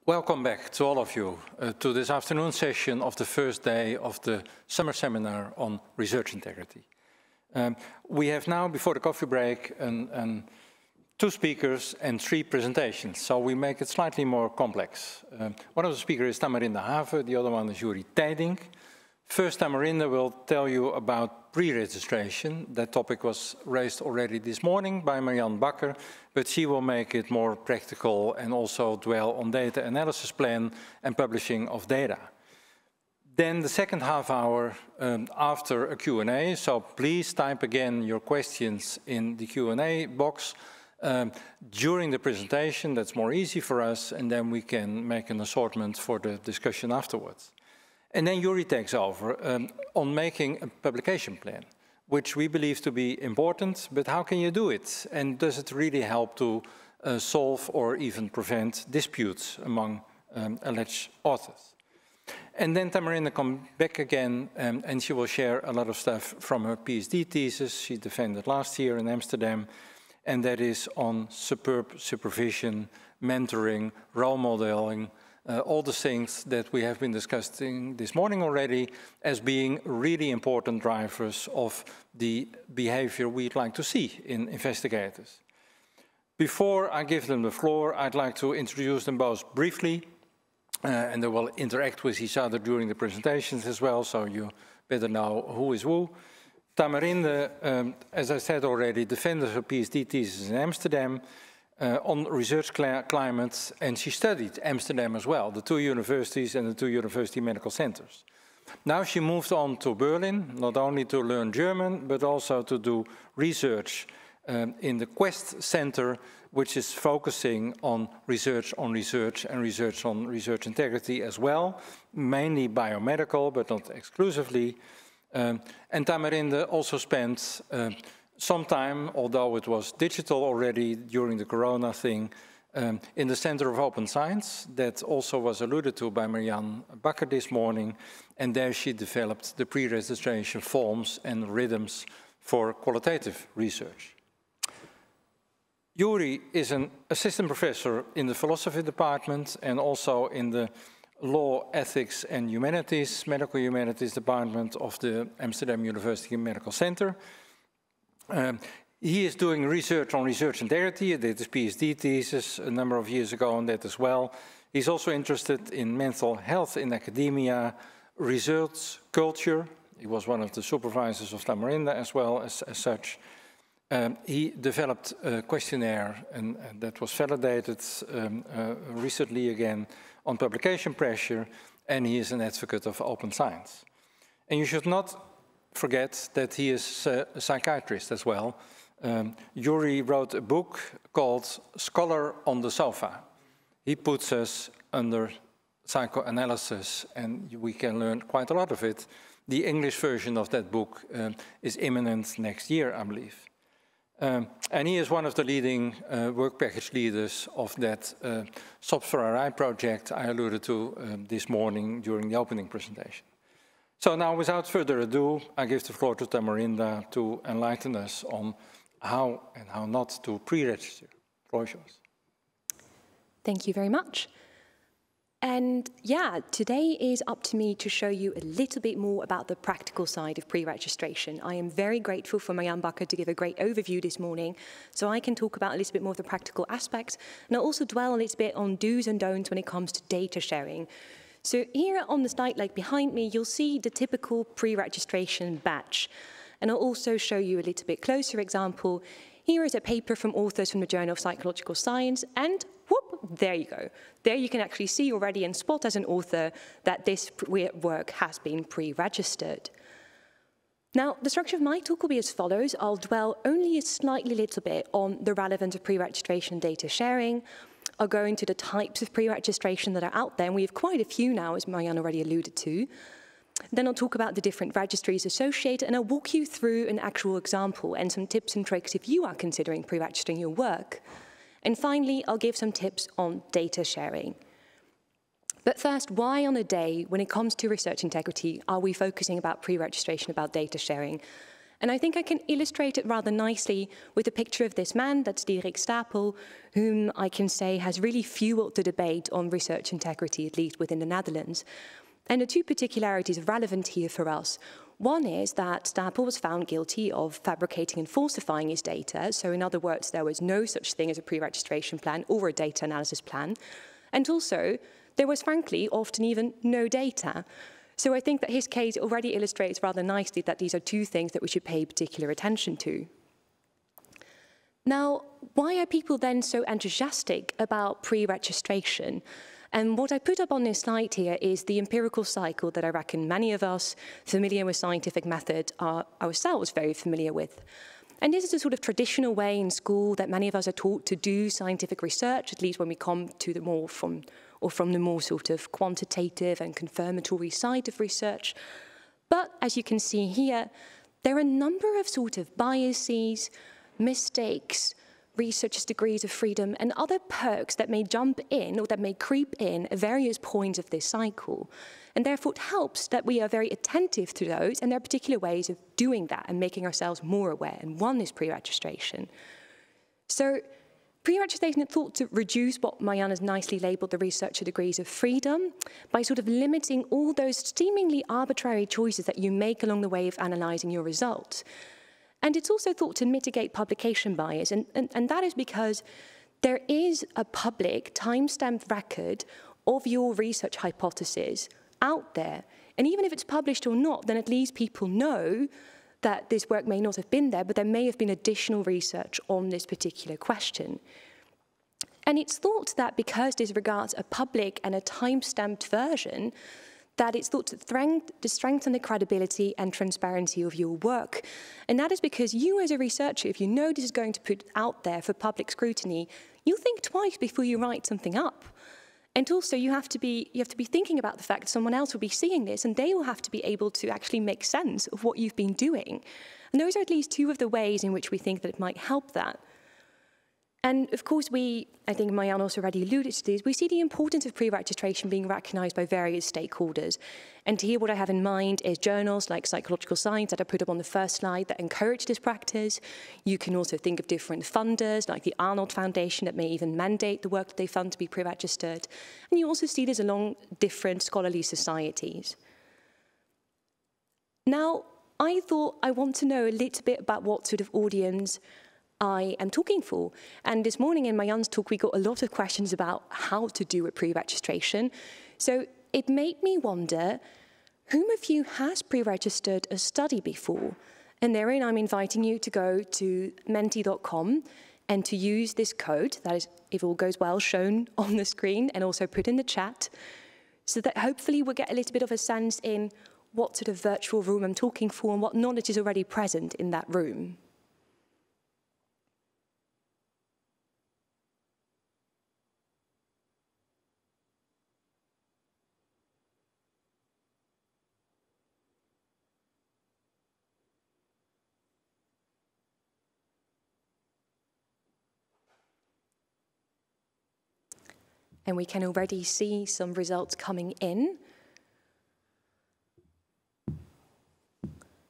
Welcome back to all of you to this afternoon session of the first day of the summer seminar on research integrity. We have now, before the coffee break, two speakers and three presentations, so we make it slightly more complex. One of the speakers is Tamarinde, the other one is Joeri Tijdink. First, Tamarinde will tell you about pre-registration. That topic was raised already this morning by Marianne Bakker, but she will make it more practical and also dwell on data analysis plan and publishing of data. Then the second half hour after a Q&A, so please type again your questions in the Q&A box during the presentation. That's more easy for us, and then we can make an assortment for the discussion afterwards. And then Joeri takes over on making a publication plan, which we believe to be important, but how can you do it? And does it really help to solve or even prevent disputes among alleged authors? And then Tamarinde comes back again and she will share a lot of stuff from her PhD thesis she defended last year in Amsterdam, and that is on superb supervision, mentoring, role modeling, all the things that we have been discussing this morning already as being really important drivers of the behavior we'd like to see in investigators. Before I give them the floor, I'd like to introduce them both briefly, and they will interact with each other during the presentations as well, so you better know who is who. Tamarinde, as I said already, defended her PhD thesis in Amsterdam on research climate, and she studied Amsterdam as well, the two universities and the two university medical centers. Now she moved on to Berlin, not only to learn German, but also to do research in the Quest Center, which is focusing on research and research on research integrity as well, mainly biomedical, but not exclusively. And Tamarinde also spent some time, although it was digital already during the Corona thing, in the Center of Open Science, that also was alluded to by Marianne Bakker this morning, and there she developed the pre-registration forms and rhythms for qualitative research. Joeri is an assistant professor in the philosophy department and also in the law, ethics and humanities, medical humanities department of the Amsterdam University Medical Center. He is doing research on research integrity. He did his PhD thesis a number of years ago on that as well. He's also interested in mental health in academia, research culture. He was one of the supervisors of Tamarinde as well as such. He developed a questionnaire and that was validated recently again on publication pressure, and he is an advocate of open science. And you should not forget that he is a psychiatrist as well. Joeri wrote a book called Scholar on the Sofa. He puts us under psychoanalysis, and we can learn quite a lot of it. The English version of that book is imminent next year, I believe. And he is one of the leading work package leaders of that Vrije project I alluded to this morning during the opening presentation. So now, without further ado, I give the floor to Tamarinde to enlighten us on how and how not to pre-register. The floor is yours. Thank you very much. And yeah, today is up to me to show you a little bit more about the practical side of pre-registration. I am very grateful for Marianne Bakker to give a great overview this morning, so I can talk about a little bit more of the practical aspects, and I'll also dwell a little bit on do's and don'ts when it comes to data sharing. So here on the slide, like behind me, you'll see the typical pre-registration batch. And I'll also show you a little bit closer example. Here is a paper from authors from the Journal of Psychological Science, and whoop, there you go. There you can actually see already and spot as an author that this work has been pre-registered. Now, the structure of my talk will be as follows. I'll dwell only a slightly little bit on the relevance of pre-registration data sharing. I'll go into the types of pre-registration that are out there, and we have quite a few now, as Marianne already alluded to. Then I'll talk about the different registries associated, and I'll walk you through an actual example and some tips and tricks if you are considering pre-registering your work. And finally, I'll give some tips on data sharing. But first, why on a day, when it comes to research integrity, are we focusing about pre-registration, about data sharing? And I think I can illustrate it rather nicely with a picture of this man, that's Dirk Stapel, whom I can say has really fueled the debate on research integrity, at least within the Netherlands. And the two particularities relevant here for us. One is that Stapel was found guilty of fabricating and falsifying his data. So in other words, there was no such thing as a pre-registration plan or a data analysis plan. And also, there was frankly often even no data. So I think that his case already illustrates rather nicely that these are two things that we should pay particular attention to. Now, why are people then so enthusiastic about pre-registration? And what I put up on this slide here is the empirical cycle that I reckon many of us familiar with scientific method are ourselves very familiar with. And this is a sort of traditional way in school that many of us are taught to do scientific research, at least when we come to the more from the more sort of quantitative and confirmatory side of research. But as you can see here, there are a number of sort of biases, mistakes, researchers' degrees of freedom, and other perks that may jump in or that may creep in at various points of this cycle. And therefore it helps that we are very attentive to those, and there are particular ways of doing that and making ourselves more aware. And one is pre-registration. So pre-registration is thought to reduce what Marianne has nicely labeled the researcher degrees of freedom by sort of limiting all those seemingly arbitrary choices that you make along the way of analysing your results. And it's also thought to mitigate publication bias, and that is because there is a public time-stamped record of your research hypothesis out there. And even if it's published or not, then at least people know that this work may not have been there, but there may have been additional research on this particular question. And it's thought that because this regards a public and a time-stamped version, that it's thought to strengthen the credibility and transparency of your work. And that is because you as a researcher, if you know this is going to put out there for public scrutiny, you'll think twice before you write something up. And also you have to be thinking about the fact that someone else will be seeing this and they will have to be able to actually make sense of what you've been doing. And those are at least two of the ways in which we think that it might help that. And of course, I think Marianne also already alluded to this, we see the importance of pre-registration being recognised by various stakeholders. And here what I have in mind is journals like Psychological Science that I put up on the first slide that encourage this practice. You can also think of different funders like the Arnold Foundation that may even mandate the work that they fund to be pre-registered. And you also see this along different scholarly societies. Now, I thought I want to know a little bit about what sort of audience I am talking for. And this morning in Marianne's talk, we got a lot of questions about how to do a pre-registration. So it made me wonder, whom of you has pre-registered a study before? And therein, I'm inviting you to go to menti.com and to use this code, that is, if all goes well, shown on the screen and also put in the chat, so that hopefully we'll get a little bit of a sense in what sort of virtual room I'm talking for and what knowledge is already present in that room. And we can already see some results coming in.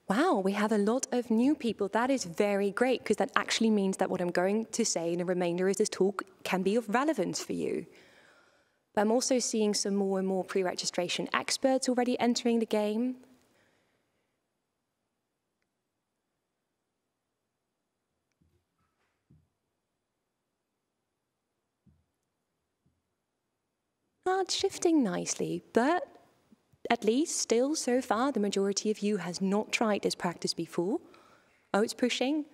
Wow, we have a lot of new people. That is very great, because that actually means that what I'm going to say in the remainder of this talk can be of relevance for you. But I'm also seeing some more and more pre-registration experts already entering the game. Well, it's shifting nicely, but at least still so far, the majority of you has not tried this practice before. Oh, it's pushing.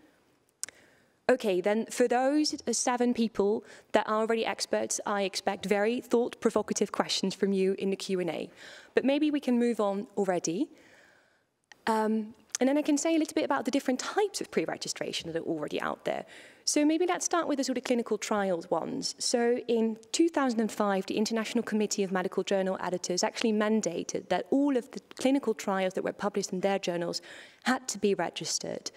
Okay, then for those 7 people that are already experts, I expect very thought-provocative questions from you in the Q&A. But maybe we can move on already. And then I can say a little bit about the different types of pre-registration that are already out there. So maybe let's start with the sort of clinical trials ones. So in 2005, the International Committee of Medical Journal Editors actually mandated that all of the clinical trials that were published in their journals had to be registered.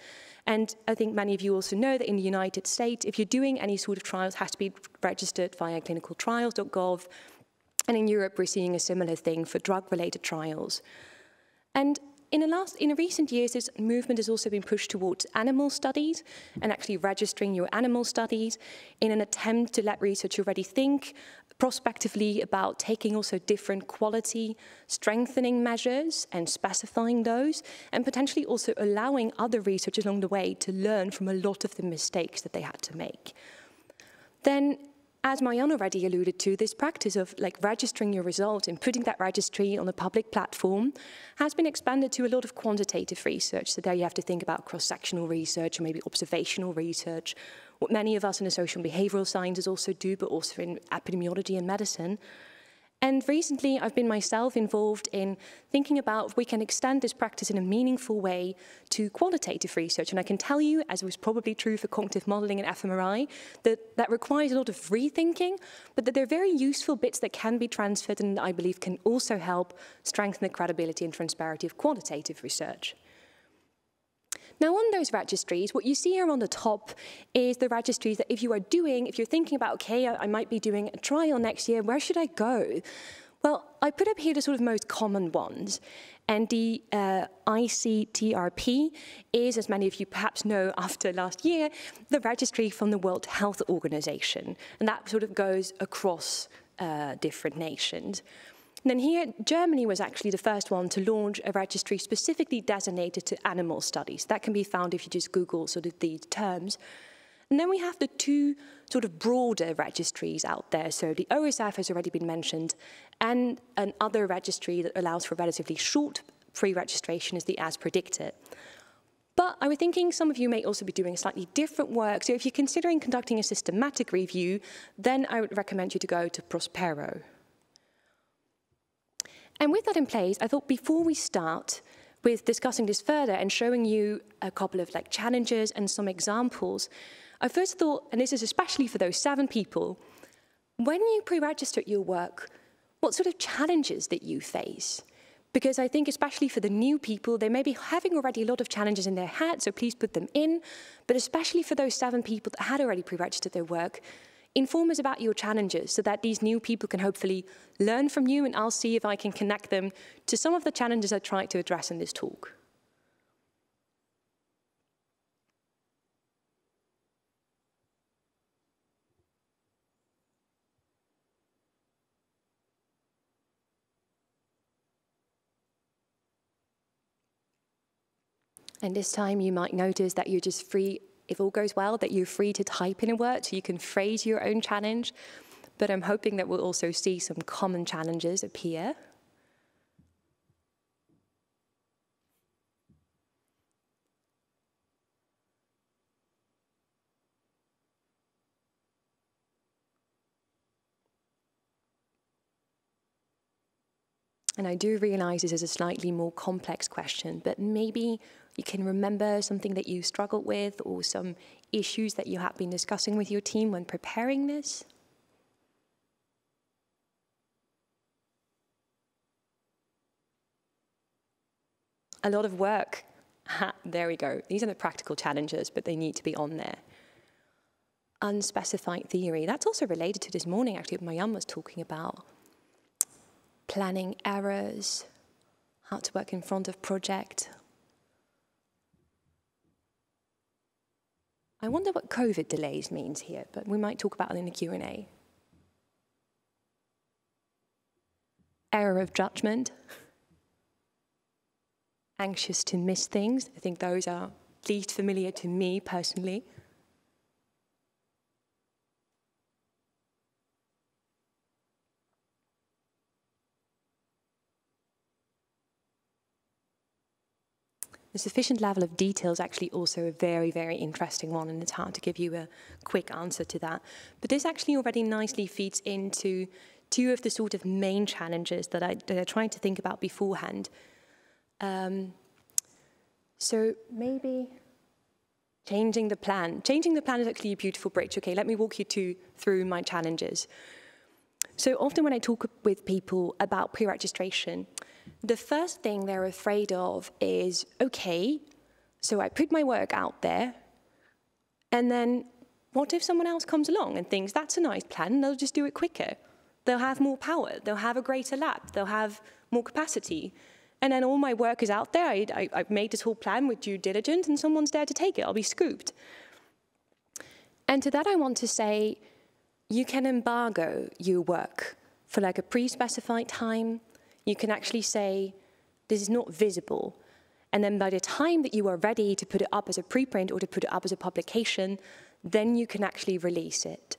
And I think many of you also know that in the United States, if you're doing any sort of trials, it has to be registered via clinicaltrials.gov. And in Europe, we're seeing a similar thing for drug-related trials. And in recent years, this movement has also been pushed towards animal studies and actually registering your animal studies in an attempt to let research already think prospectively about taking also different quality strengthening measures and specifying those, and potentially also allowing other researchers along the way to learn from a lot of the mistakes that they had to make. Then, as Marianne already alluded to, this practice of registering your results and putting that registry on a public platform has been expanded to a lot of quantitative research. So there you have to think about cross-sectional research or maybe observational research, what many of us in the social and behavioral sciences also do, but also in epidemiology and medicine. And recently, I've been myself involved in thinking about if we can extend this practice in a meaningful way to qualitative research. And I can tell you, as was probably true for cognitive modeling and fMRI, that requires a lot of rethinking, but that they're very useful bits that can be transferred and I believe can also help strengthen the credibility and transparency of qualitative research. Now, on those registries, what you see here on the top is the registries that if you're thinking about, okay, I might be doing a trial next year, where should I go? Well, I put up here the sort of most common ones. And the Ictrp is, as many of you perhaps know after last year, the registry from the World Health Organization. And that sort of goes across different nations. And then here, Germany was actually the first one to launch a registry specifically designated to animal studies. That can be found if you just Google sort of these terms. And then we have the two sort of broader registries out there. So the OSF has already been mentioned, and another registry that allows for relatively short pre-registration is the As Predicted. But I was thinking some of you may also be doing slightly different work. So if you're considering conducting a systematic review, then I would recommend you to go to Prospero. And with that in place, I thought before we start with discussing this further and showing you a couple of challenges and some examples, I first thought, and this is especially for those 7 people, when you pre-registered your work, what sort of challenges did you face? Because I think especially for the new people, they may be having already a lot of challenges in their head, so please put them in. But especially for those 7 people that had already pre-registered their work, inform us about your challenges so that these new people can hopefully learn from you, and I'll see if I can connect them to some of the challenges I tried to address in this talk. And this time you might notice that you're just free, if all goes well, that you're free to type in a word so you can phrase your own challenge. But I'm hoping that we'll also see some common challenges appear. And I do realize this is a slightly more complex question, but maybe you can remember something that you struggled with or some issues that you have been discussing with your team when preparing this. A lot of work. There we go. These are the practical challenges, but they need to be on there. Unspecified theory. That's also related to this morning, actually, what Marianne was talking about. Planning errors, how to work in front of project. I wonder what COVID delays means here, but we might talk about it in the Q&A. Error of judgment. Anxious to miss things. I think those are least familiar to me personally. The sufficient level of detail is actually also a very, very interesting one, and it's hard to give you a quick answer to that. But this actually already nicely feeds into 2 of the sort of main challenges that I tried to think about beforehand. So maybe changing the plan. Changing the plan is actually a beautiful bridge. Okay, let me walk you through my challenges. So often when I talk with people about pre-registration, the first thing they're afraid of is, okay, so I put my work out there, and then what if someone else comes along and thinks, that's a nice plan, and they'll just do it quicker. They'll have more power, they'll have a greater lab, they'll have more capacity. and then all my work is out there. I've made this whole plan with due diligence, and someone's there to take it. I'll be scooped. And to that I want to say, you can embargo your work for like a pre-specified time. You can actually say, this is not visible. And then by the time that you are ready to put it up as a preprint or to put it up as a publication, then you can actually release it.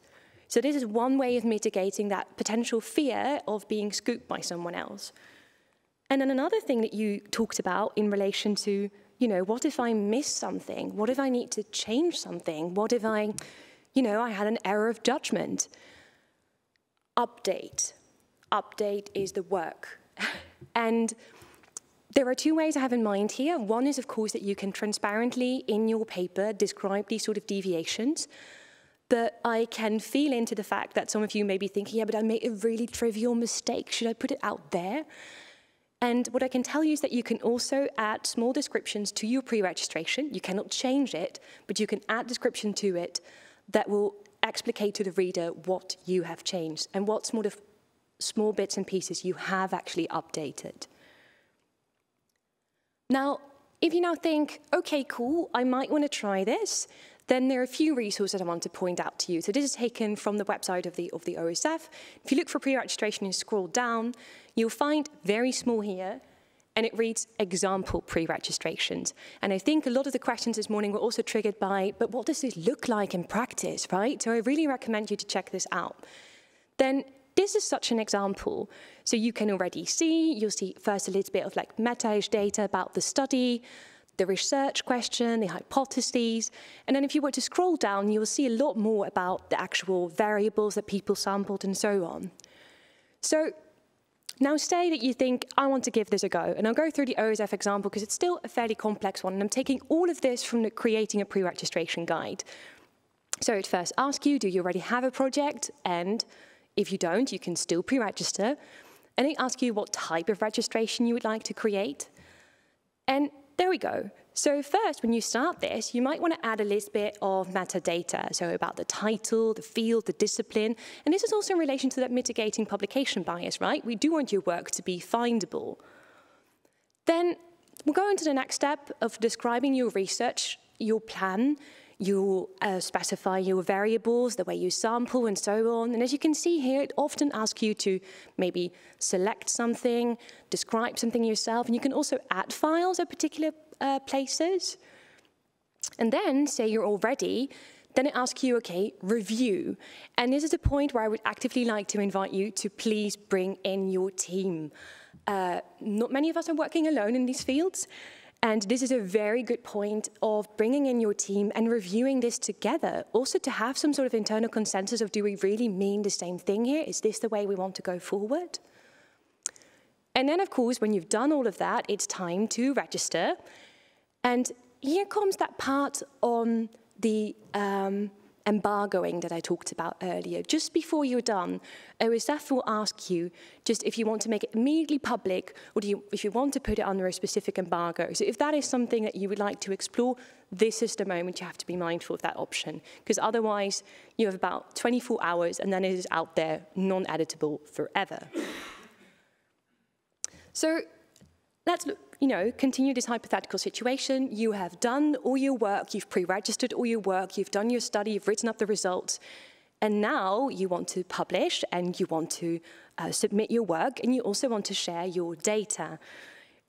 So this is one way of mitigating that potential fear of being scooped by someone else. And then another thing that you talked about in relation to, you know, what if I miss something? What if I need to change something? What if I had an error of judgment? Update. Update is the work. And there are two ways I have in mind here. One is, of course, that you can transparently, in your paper, describe these sort of deviations. But I can feel into the fact that some of you may be thinking, yeah, but I made a really trivial mistake. Should I put it out there? And what I can tell you is that you can also add small descriptions to your pre-registration. You cannot change it, but you can add description to it that will explicate to the reader what you have changed and what sort of small bits and pieces you have actually updated. Now, if you now think, okay, cool, I might want to try this, then there are a few resources I want to point out to you. So this is taken from the website of the OSF. If you look for pre-registration and scroll down, you'll find very small here, and it reads example pre-registrations. And I think a lot of the questions this morning were also triggered by, but what does this look like in practice, right? So I really recommend you to check this out. Then this is such an example. So you can already see, you'll see first a little bit of like meta-ish data about the study, the research question, the hypotheses. And then if you were to scroll down, you'll see a lot more about the actual variables that people sampled and so on. So now say that you think, I want to give this a go. And I'll go through the OSF example because it's still a fairly complex one. And I'm taking all of this from the Creating a Pre-Registration Guide. So it first asks you, do you already have a project? And if you don't, you can still pre-register. And they ask you what type of registration you would like to create. And there we go. So first, when you start this, you might want to add a little bit of metadata, so about the title, the field, the discipline. And this is also in relation to that mitigating publication bias, right? We do want your work to be findable. Then we'll go into the next step of describing your research, your plan. You'll specify your variables, the way you sample, and so on. And as you can see here, it often asks you to maybe select something, describe something yourself, and you can also add files at particular places. And then, say you're all ready, then it asks you, okay, review. And this is a point where I would actively like to invite you to please bring in your team. Not many of us are working alone in these fields. And this is a very good point of bringing in your team and reviewing this together. Also to have some sort of internal consensus of, do we really mean the same thing here? Is this the way we want to go forward? And then, of course, when you've done all of that, it's time to register. And here comes that part on the embargoing that I talked about earlier. Just before you're done, OSF will ask you just if you want to make it immediately public or if you want to put it under a specific embargo. So if that is something that you would like to explore, this is the moment you have to be mindful of that option, because otherwise you have about 24 hours and then it is out there, non-editable forever. So let's continue this hypothetical situation. You have done all your work, you've pre-registered all your work, you've done your study, you've written up the results, and now you want to publish and you want to submit your work, and you also want to share your data.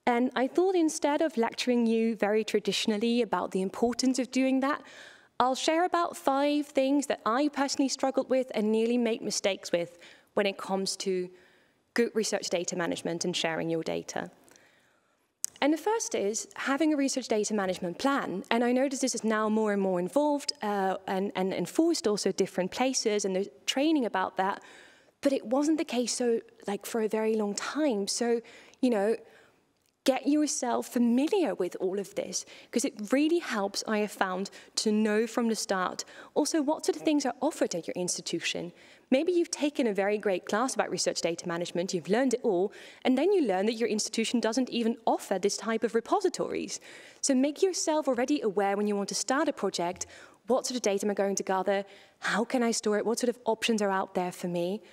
And I thought instead of lecturing you very traditionally about the importance of doing that, I'll share about 5 things that I personally struggled with and nearly made mistakes with when it comes to good research data management and sharing your data. And the first is having a research data management plan. And I notice this is now more and more involved and enforced also at different places, and there's training about that. But it wasn't the case for a very long time. So, get yourself familiar with all of this, because it really helps, I have found, to know from the start also what sort of things are offered at your institution. Maybe you've taken a very great class about research data management, you've learned it all, and then you learn that your institution doesn't even offer this type of repositories. So make yourself already aware when you want to start a project, what sort of data am I going to gather, how can I store it, what sort of options are out there for me.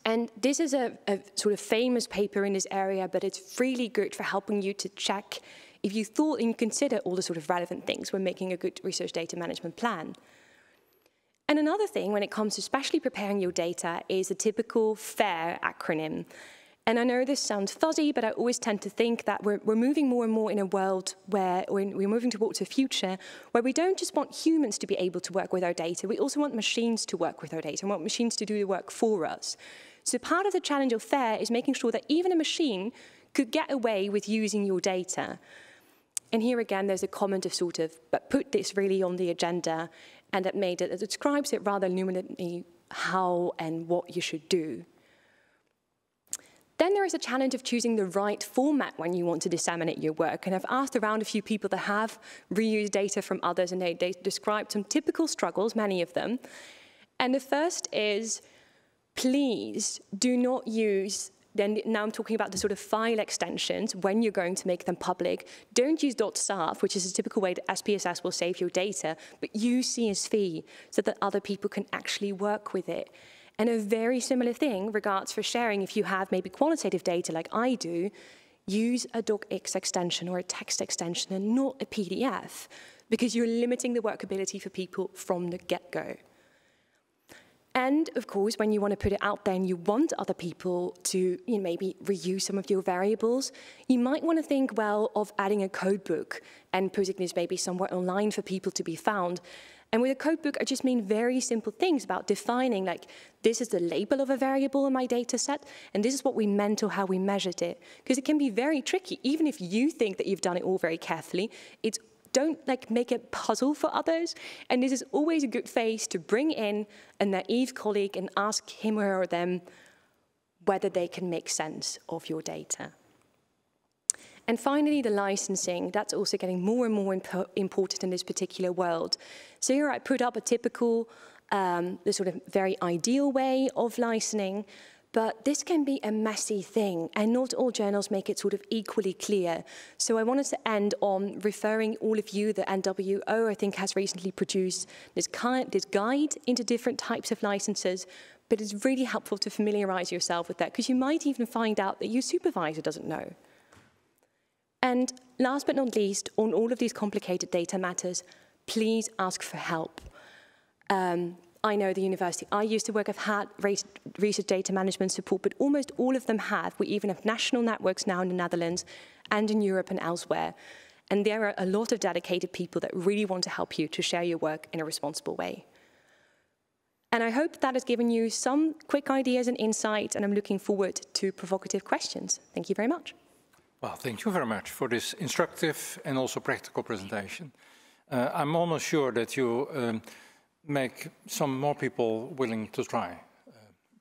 And this is a sort of famous paper in this area, but it's really good for helping you to check if you thought and you consider all the sort of relevant things when making a good research data management plan. And another thing when it comes to especially preparing your data is the typical FAIR acronym. And I know this sounds fuzzy, but I always tend to think that we're moving more and more in a world where we're moving towards a future where we don't just want humans to be able to work with our data, we also want machines to work with our data and want machines to do the work for us. So part of the challenge of FAIR is making sure that even a machine could get away with using your data. And here again, there's a comment of sort of, but put this really on the agenda, and that describes it rather luminantly how and what you should do. Then there is a challenge of choosing the right format when you want to disseminate your work. And I've asked around a few people that have reused data from others, and they described some typical struggles, many of them. And the first is, please do not use, now I'm talking about the sort of file extensions when you're going to make them public. Don't use .sav, which is a typical way that SPSS will save your data, but use CSV so that other people can actually work with it. And a very similar thing regards for sharing, if you have maybe qualitative data like I do, use a docx extension or a text extension and not a PDF, because you're limiting the workability for people from the get-go. And of course, when you want to put it out there and you want other people to maybe reuse some of your variables, you might want to think, well, of adding a code book and putting this maybe somewhere online for people to be found. And with a code book, I just mean very simple things about defining, like, this is the label of a variable in my data set, and this is what we meant or how we measured it. Because it can be very tricky, even if you think that you've done it all very carefully. Don't make a puzzle for others. And this is always a good phase to bring in a naive colleague and ask him or them whether they can make sense of your data. And finally, the licensing, that's also getting more and more important in this particular world. So here I put up a typical, the sort of very ideal way of licensing, but this can be a messy thing, and not all journals make it sort of equally clear. So I wanted to end on referring all of you, the NWO, I think, has recently produced this guide into different types of licenses, but it's really helpful to familiarize yourself with that, because you might even find out that your supervisor doesn't know. And last but not least, on all of these complicated data matters, please ask for help. I know the university I used to work have had research data management support, but almost all of them have. We even have national networks now in the Netherlands and in Europe and elsewhere. And there are a lot of dedicated people that really want to help you to share your work in a responsible way. And I hope that has given you some quick ideas and insights, and I'm looking forward to provocative questions. Thank you very much. Well, thank you very much for this instructive and also practical presentation. I'm almost sure that you make some more people willing to try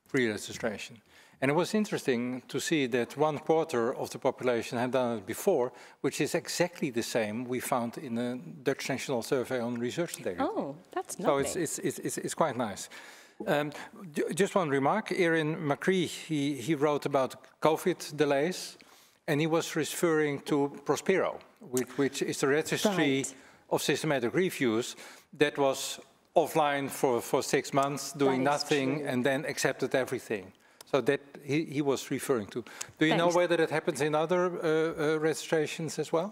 pre-registration. And it was interesting to see that 1/4 of the population had done it before, which is exactly the same we found in the Dutch National Survey on Research Integrity. Oh, that's lovely. So it's quite nice. Just one remark, Erin McCree, he wrote about COVID delays, and he was referring to Prospero, which is the registry of systematic reviews that was offline for 6 months, doing nothing, and then accepted everything. So that he was referring to. Do you know whether that happens in other registrations as well?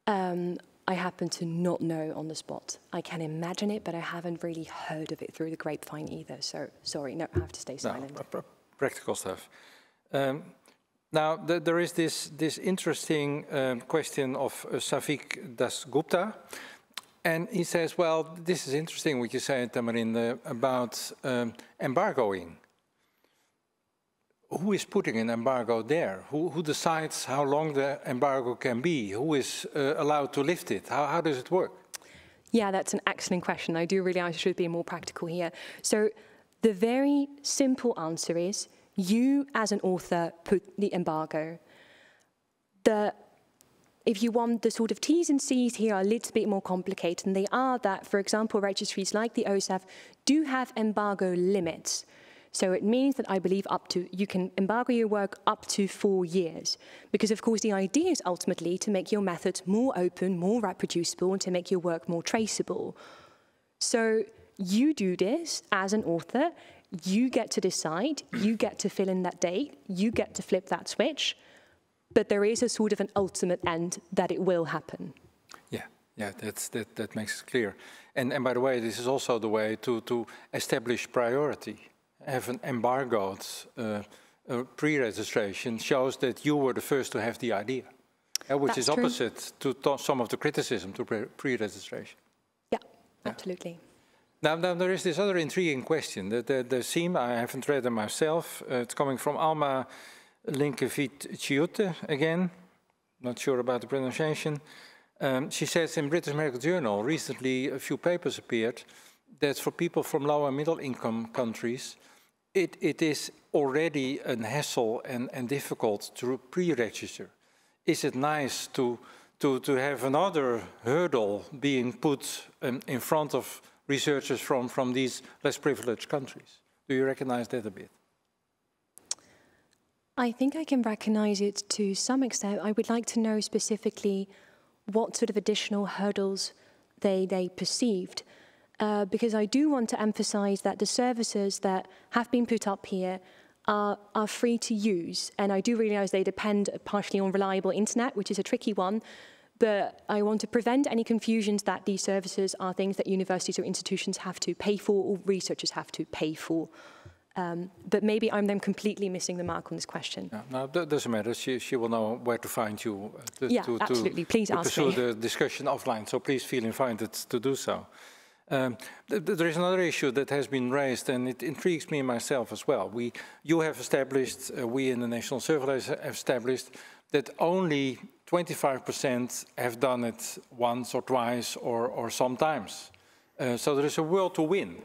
I happen to not know on the spot. I can imagine it, but I haven't really heard of it through the grapevine either. So sorry, no, I have to stay silent. No, practical stuff. Now, there is this interesting question of Savik Dasgupta. And he says, well, this is interesting what you say, Tamarinde, about embargoing. Who is putting an embargo there? Who decides how long the embargo can be? Who is allowed to lift it? How does it work? Yeah, that's an excellent question. I should be more practical here. So the very simple answer is, you as an author put the embargo. If you want, the sort of T's and C's here are a little bit more complicated, and they are that, for example, registries like the OSAF do have embargo limits. So it means that I believe you can embargo your work up to 4 years. Because of course the idea is ultimately to make your methods more open, more reproducible, and to make your work more traceable. So you do this as an author, you get to decide, you get to fill in that date, you get to flip that switch, but there is a sort of an ultimate end that it will happen. Yeah, that makes it clear. And by the way, this is also the way to establish priority. Have an embargoed pre-registration shows that you were the first to have the idea, which is opposite to some of the criticism to pre-registration. Yeah, absolutely. Now there is this other intriguing question. The theme, I haven't read it myself. It's coming from Alma Linkevich-Chiute again. Not sure about the pronunciation. She says in British Medical Journal, recently a few papers appeared that for people from low and middle income countries, it is already a hassle and difficult to pre-register. Is it nice to have another hurdle being put in front of researchers from these less privileged countries? Do you recognize that a bit? I think I can recognize it to some extent. I would like to know specifically what sort of additional hurdles they perceived. Because I do want to emphasize that the services that have been put up here are free to use. And I do realize they depend partially on reliable internet, which is a tricky one. But I want to prevent any confusions that these services are things that universities or institutions have to pay for or researchers have to pay for. But maybe I'm then completely missing the mark on this question. No, that doesn't matter. She will know where to find you absolutely. Please ask pursue me. The discussion offline. So please feel invited to do so. There is another issue that has been raised, and it intrigues me myself as well. You have established, we in the National Surveys have established that only 25% have done it once or twice or sometimes. So there is a world to win.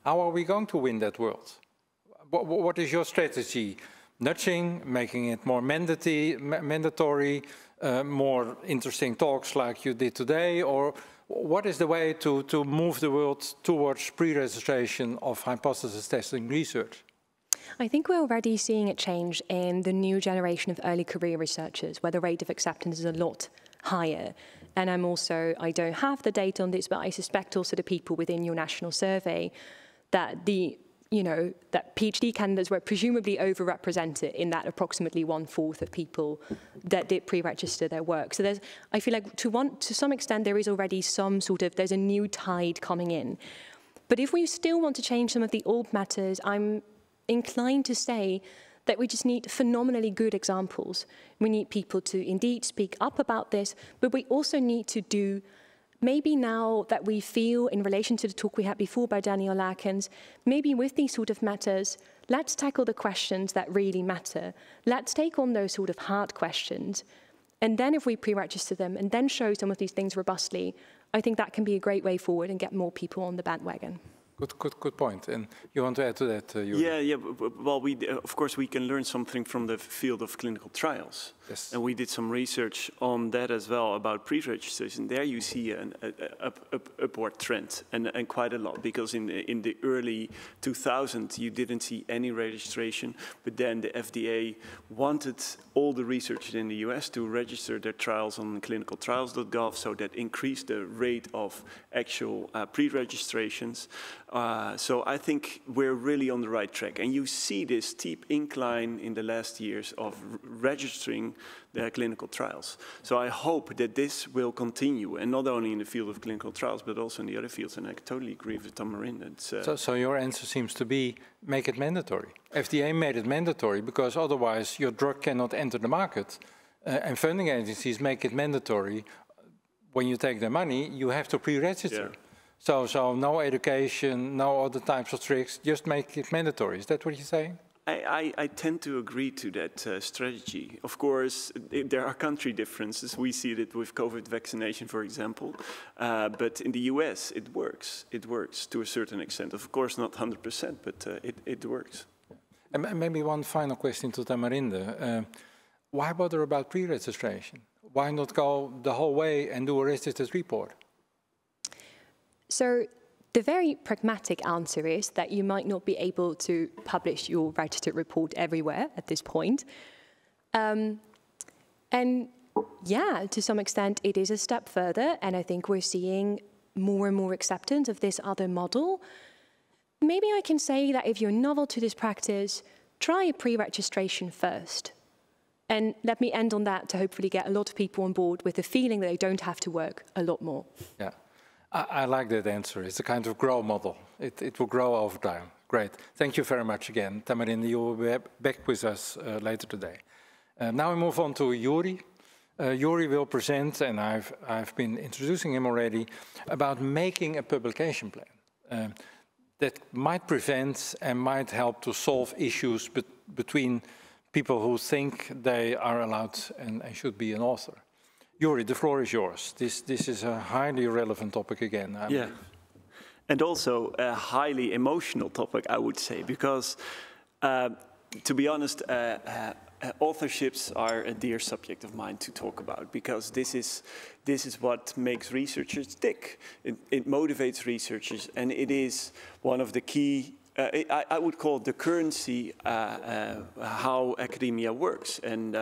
How are we going to win that world? What is your strategy? Nudging, making it more mandatory, more interesting talks like you did today, or what is the way to move the world towards pre-registration of hypothesis testing research? I think we're already seeing it change in the new generation of early career researchers, where the rate of acceptance is a lot higher. And I don't have the data on this, but I suspect also the people within your national survey that that PhD candidates were presumably overrepresented in that approximately 1/4 of people that did pre-register their work. So I feel like to some extent there is already there's a new tide coming in. But if we still want to change some of the old matters, I'm inclined to say that we just need phenomenally good examples. We need people to indeed speak up about this, but we also need to do, maybe now that we feel in relation to the talk we had before by Daniel Lakens, maybe with these sort of matters, let's tackle the questions that really matter. Let's take on those sort of hard questions. And then if we pre-register them and then show some of these things robustly, I think that can be a great way forward and get more people on the bandwagon. Good point. And you want to add to that, Joeri? Yeah. Well, of course, we can learn something from the field of clinical trials. Yes. And we did some research on that as well about pre-registration. There you see an upward trend, and quite a lot, because in the early 2000s, you didn't see any registration, but then the FDA wanted all the researchers in the US to register their trials on clinicaltrials.gov, so that increased the rate of actual pre-registrations. So I think we're really on the right track. And you see this steep incline in the last years of registering their clinical trials. So I hope that this will continue, and not only in the field of clinical trials, but also in the other fields. And I totally agree with Tamarinde. So your answer seems to be, make it mandatory. FDA made it mandatory because otherwise your drug cannot enter the market. And funding agencies make it mandatory. When you take their money, you have to pre-register. Yeah. So no education, no other types of tricks, just make it mandatory. Is that what you're saying? I tend to agree to that strategy. Of course, there are country differences. We see it with COVID vaccination, for example. But in the US, it works. It works to a certain extent. Of course, not 100%, but it works. And maybe one final question to Tamarinde. Why bother about pre-registration? Why not go the whole way and do a registered report? So the very pragmatic answer is that you might not be able to publish your registered report everywhere at this point. And yeah, to some extent, it is a step further. And I think we're seeing more and more acceptance of this other model. maybe I can say that if you're novel to this practice, try a pre-registration first. And let me end on that to hopefully get a lot of people on board with the feeling that they don't have to work a lot more. Yeah, I like that answer. It's a kind of grow model. It will grow over time. Great. Thank you very much again. Tamarinde, you will be back with us later today. Now we move on to Joeri. Joeri will present, and I've been introducing him already, about making a publication plan that might prevent and might help to solve issues between people who think they are allowed and should be an author. Joeri, the floor is yours. This is a highly relevant topic again. Yeah, and also a highly emotional topic, I would say, because to be honest, authorships are a dear subject of mine to talk about, because this is what makes researchers tick. It motivates researchers, and it is one of the key, I would call it the currency, how academia works. And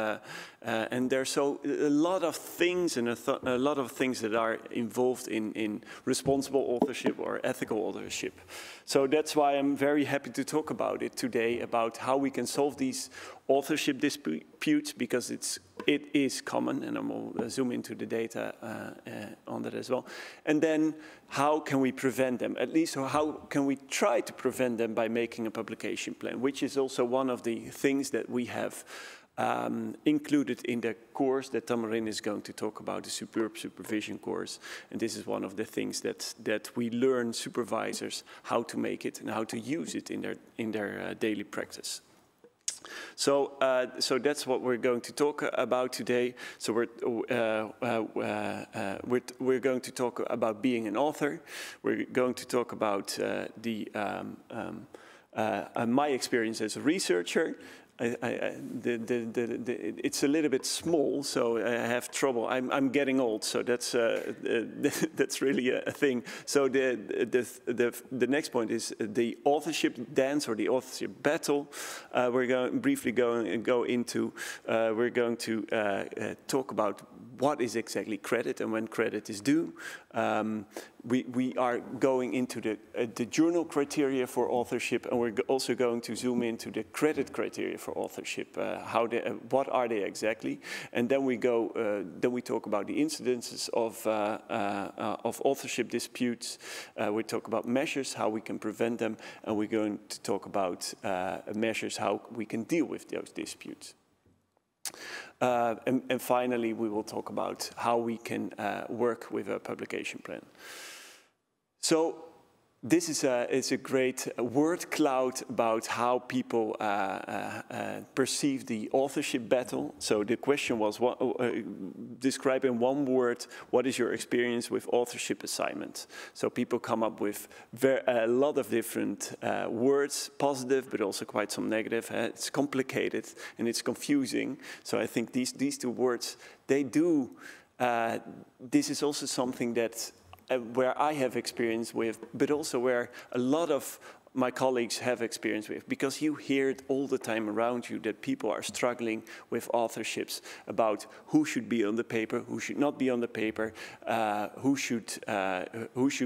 there's a lot of things and a lot of things that are involved in responsible authorship or ethical authorship. So that's why I'm very happy to talk about it today, about how we can solve these authorship disputes, because it is common, and I will zoom into the data on that as well. And then how can we prevent them? At least how can we try to prevent them by making a publication plan, which is also one of the things that we have included in the course that Tamarinde is going to talk about, the Superb Supervision course. And this is one of the things that we learn supervisors how to make it and how to use it in their daily practice. So that's what we're going to talk about today. So we're going to talk about being an author. We're going to talk about my experience as a researcher. It's a little bit small, so I have trouble. I'm getting old, so that's really a thing. So the next point is the authorship dance or the authorship battle. We're going briefly go into. We're going to talk about what is exactly credit and when credit is due. We are going into the journal criteria for authorship, and we're also going to zoom into the credit criteria for authorship. What are they exactly? And then we talk about the incidences of authorship disputes. We talk about measures, how we can prevent them, and we're going to talk about measures how we can deal with those disputes. And finally, we will talk about how we can work with a publication plan. So this is a great word cloud about how people perceive the authorship battle. So the question was, describe in one word, what is your experience with authorship assignments? So people come up with a lot of different words, positive, but also quite some negative. It's complicated and it's confusing. So I think these two words, they do, this is also something that where I have experience with, but also where a lot of my colleagues have experience with, because you hear it all the time around you that people are struggling with authorships about who should be on the paper, who should not be on the paper, who should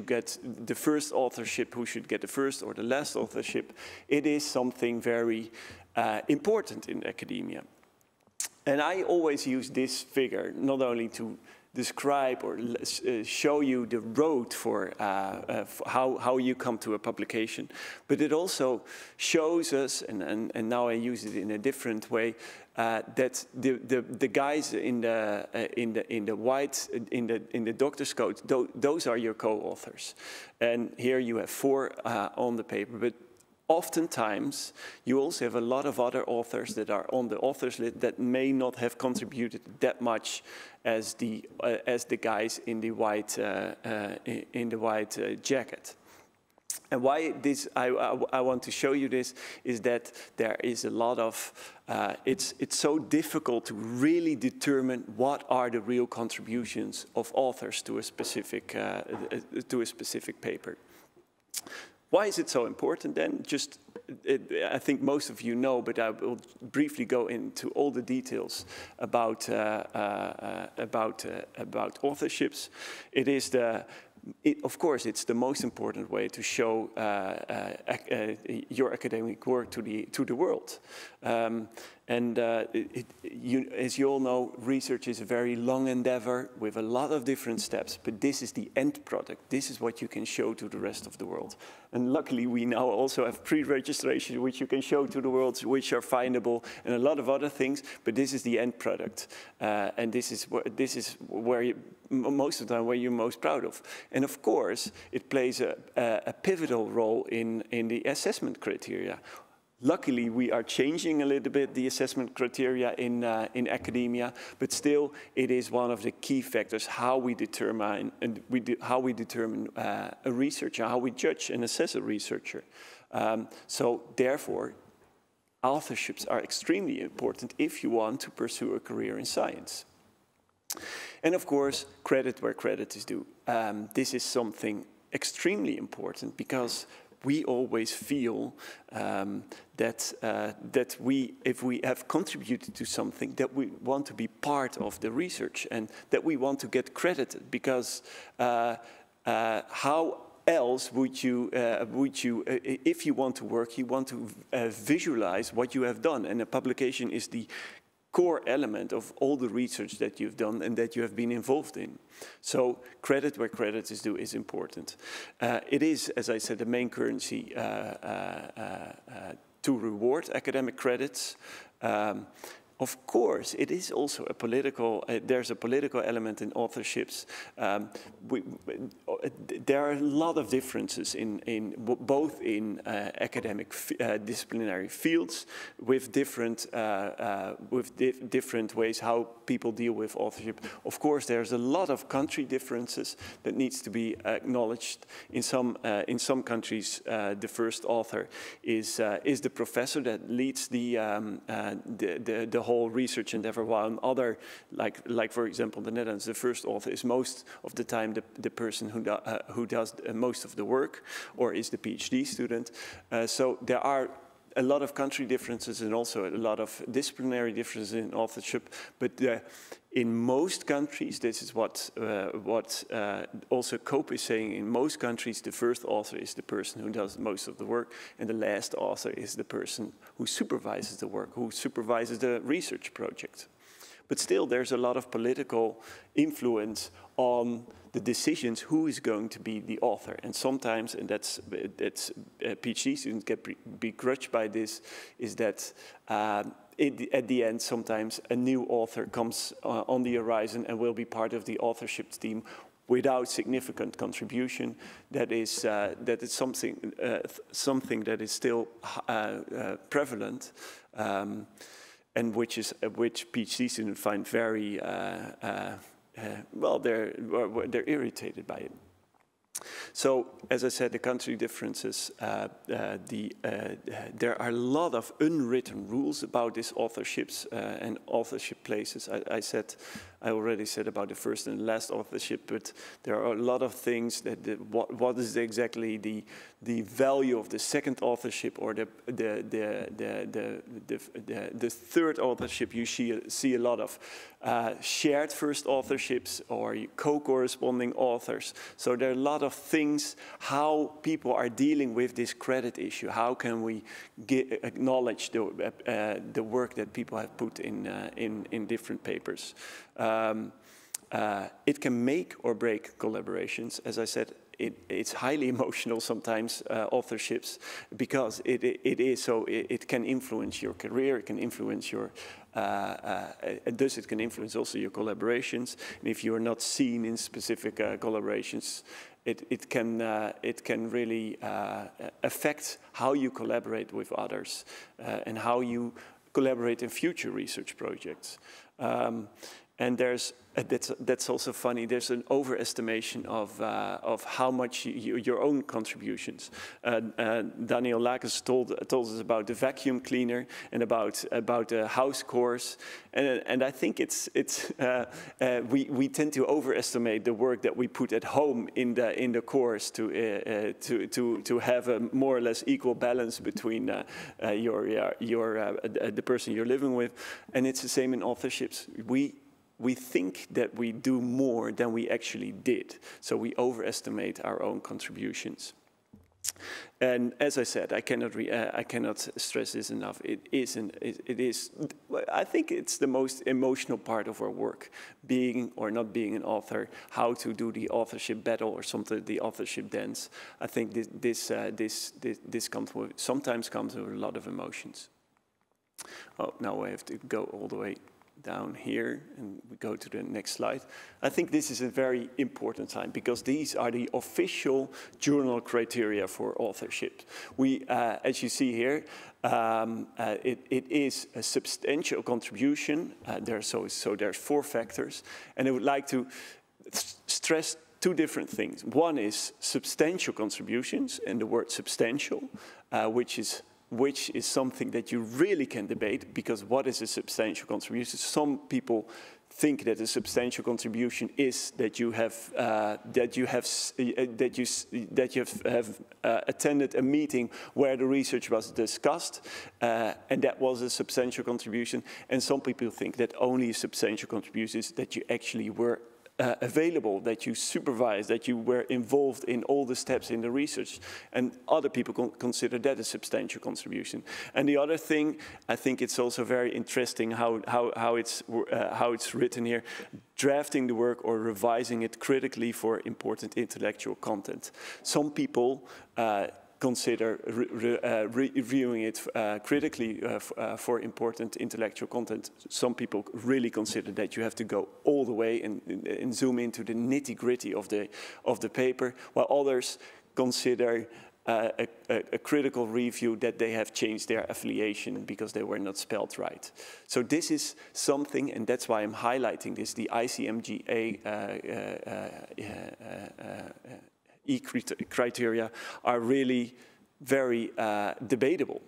get the first authorship, who should get the first or the last authorship. It is something very important in academia. And I always use this figure, not only to describe or show you the road for how you come to a publication, but it also shows us, and now I use it in a different way, that the guys in the doctor's coat, those are your co-authors, and here you have 4 on the paper, but oftentimes, you also have a lot of other authors that are on the authors list that may not have contributed that much as the guys in the white jacket. And why this? I want to show you this is that there is a lot of. It's so difficult to really determine what are the real contributions of authors to a specific paper. Why is it so important then? I think most of you know, but I will briefly go into all the details about authorships. It is of course, it's the most important way to show your academic work to the world. As you all know, research is a very long endeavor with a lot of different steps, but this is the end product. This is what you can show to the rest of the world. And luckily, we now also have pre-registration, which you can show to the world, which are findable, and a lot of other things, but this is the end product. And this is where most of the time, where you're most proud of. And of course, it plays a pivotal role in the assessment criteria. Luckily, we are changing a little bit the assessment criteria in academia, but still, it is one of the key factors how we determine a researcher, how we judge and assess a researcher. So therefore, authorships are extremely important if you want to pursue a career in science. And of course, credit where credit is due. This is something extremely important because we always feel that if we have contributed to something, that we want to be part of the research and that we want to get credited, because how else would you, if you want to work, you want to visualize what you have done, and a publication is the core element of all the research that you've done and that you have been involved in. So credit where credit is due is important. It is, as I said, the main currency to reward academic credits. Of course, it is also a political, there's a political element in authorships. There are a lot of differences both in academic disciplinary fields with different ways how people deal with authorship. Of course, there's a lot of country differences that needs to be acknowledged. In some countries, the first author is the professor that leads the whole research endeavor, while in other, like for example the Netherlands, the first author is most of the time the person who does most of the work, or is the PhD student. So there are a lot of country differences and also a lot of disciplinary differences in authorship, but in most countries, this is what also Cope is saying, in most countries the first author is the person who does most of the work, and the last author is the person who supervises the work, who supervises the research project. But still, there's a lot of political influence on the decisions who is going to be the author. And sometimes, and that's PhD students get begrudged by this, is that at the end, sometimes a new author comes on the horizon and will be part of the authorship team without significant contribution. That is something that is still prevalent. And which PhD students find very well, they're irritated by it. So, as I said, the country differences, there are a lot of unwritten rules about these authorships and authorship places. I already said about the first and last authorship, but there are a lot of things that what is exactly the value of the second authorship or the third authorship. You see a lot of shared first authorships or co-corresponding authors. So there are a lot of things how people are dealing with this credit issue. How can we acknowledge the work that people have put in different papers? It can make or break collaborations. As I said, it's highly emotional sometimes, authorships, because it can influence your career, it can influence your, thus it can influence also your collaborations. And if you are not seen in specific collaborations, it can really affect how you collaborate with others and how you collaborate in future research projects. And that's also funny. There's an overestimation of how much your own contributions. Daniel Lakens told us about the vacuum cleaner and about the house course, and I think we tend to overestimate the work that we put at home in the course to have a more or less equal balance between the person you're living with, and it's the same in authorships. we think that we do more than we actually did. So we overestimate our own contributions. And as I said, I cannot stress this enough. It is, I think it's the most emotional part of our work, being or not being an author, how to do the authorship battle or something, the authorship dance. I think this sometimes comes with a lot of emotions. Oh, now I have to go all the way down here, and we go to the next slide. I think this is a very important time because these are the official journal criteria for authorship. We, as you see here, it is a substantial contribution. So there's 4 factors, and I would like to stress 2 different things. One is substantial contributions, and the word substantial, which is something that you really can debate, because what is a substantial contribution? Some people think that a substantial contribution is that you have attended a meeting where the research was discussed, and that was a substantial contribution. And some people think that only a substantial contribution is that you actually were available, that you supervised, that you were involved in all the steps in the research. And other people consider that a substantial contribution. And the other thing, I think it's also very interesting how it's written here, drafting the work or revising it critically for important intellectual content. Some people consider reviewing it critically for important intellectual content. Some people really consider that you have to go all the way and zoom into the nitty-gritty of the paper, while others consider a critical review that they have changed their affiliation because they were not spelled right. So this is something, and that's why I'm highlighting this, the ICMGA criteria are really very debatable.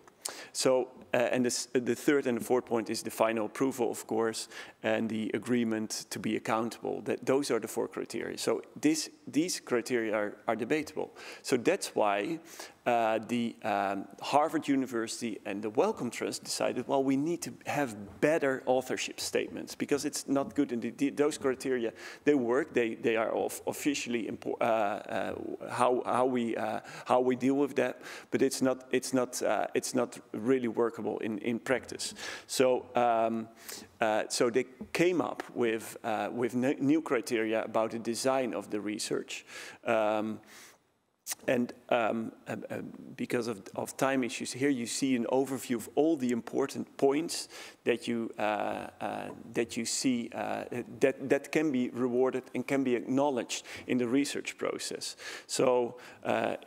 So, and the third and the fourth point is the final approval, of course, and the agreement to be accountable. Those are the 4 criteria. So these criteria are debatable. So that's why the Harvard University and the Wellcome Trust decided, well, we need to have better authorship statements, because it's not good. And those criteria, they work. They are officially how we deal with that, but it's not really workable in practice. So so they came up with new criteria about the design of the research. And because of time issues, here you see an overview of all the important points that you see that can be rewarded and can be acknowledged in the research process. So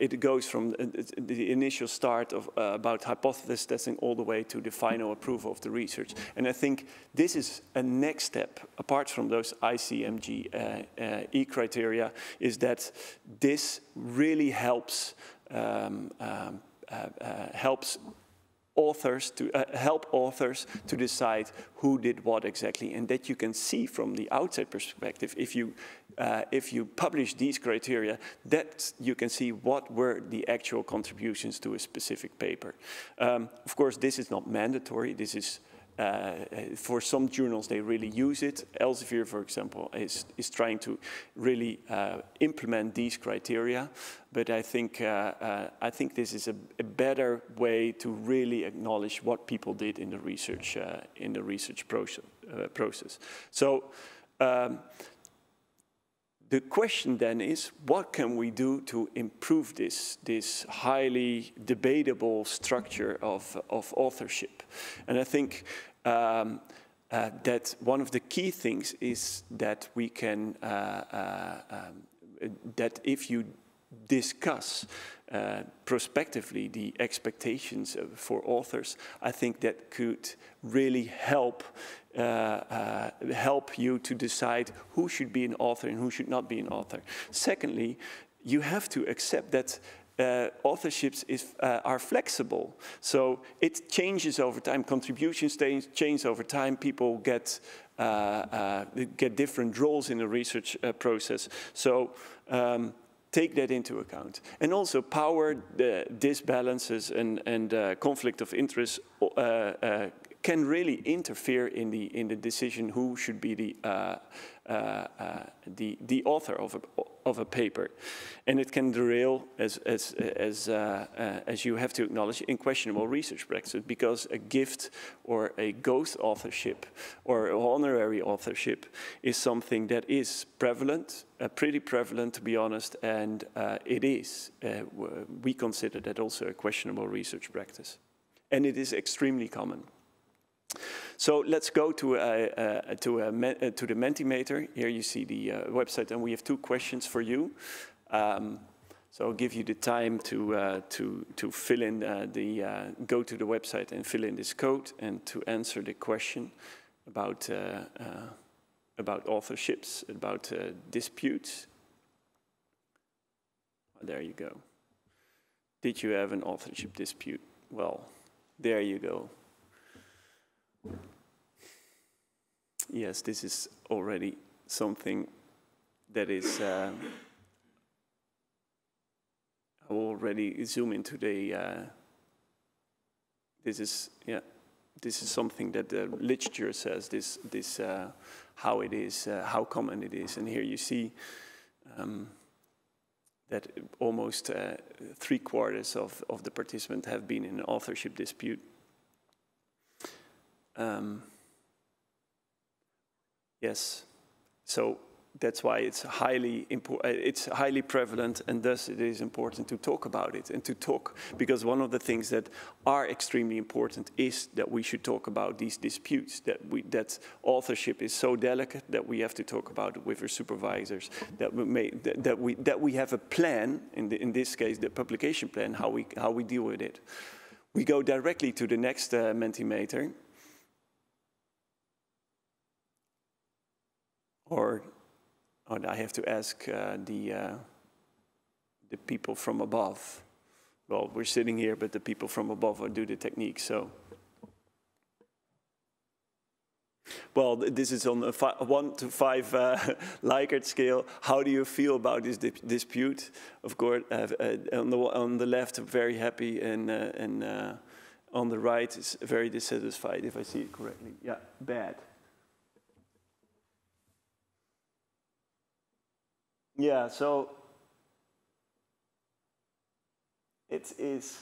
it goes from the initial start of about hypothesis testing all the way to the final approval of the research. And I think this is a next step, apart from those ICMG criteria, is that this really helps authors to help authors to decide who did what exactly, and that you can see from the outside perspective. If you publish these criteria, that you can see what were the actual contributions to a specific paper. Of course, this is not mandatory. This is for some journals, they really use it. Elsevier, for example, is trying to really implement these criteria. But I think this is a better way to really acknowledge what people did in the research process. So the question then is, what can we do to improve this highly debatable structure of authorship? And I think that one of the key things is that we can, that if you discuss prospectively the expectations for authors, I think that could really help you to decide who should be an author and who should not be an author. Secondly, you have to accept that authorships are flexible, so it changes over time. Contributions change over time. People get different roles in the research process. So take that into account. And also power disbalances and conflict of interest can really interfere in the decision who should be the author of a paper, and it can derail, as you have to acknowledge, in questionable research practices, because a gift or a ghost authorship or honorary authorship is something that is prevalent, pretty prevalent to be honest, and it is. We consider that also a questionable research practice, and it is extremely common. So let's go to the Mentimeter. Here you see the website, and we have 2 questions for you. So I'll give you the time to fill in go to the website and fill in this code and to answer the question about authorships, about disputes. Oh, there you go. Did you have an authorship dispute? Well, there you go. Yes, this is already something that is. I will already zoom into the. This is something that the literature says. How it is, how common it is, and here you see that almost 3/4 of the participants have been in an authorship dispute. Yes, so that's why it's highly prevalent, and thus it is important to talk about it and to talk, because one of the things that are extremely important is that we should talk about these disputes, that authorship is so delicate that we have to talk about it with our supervisors, that we have a plan, in this case the publication plan, how we deal with it. We go directly to the next Mentimeter. Or I have to ask the people from above. Well, we're sitting here, but the people from above will do the technique. So, well, this is on a 1 to 5 Likert scale. How do you feel about this dispute? Of course, on the left, I'm very happy, and on the right, is very dissatisfied, if I see it correctly. Yeah, bad. Yeah, so it is,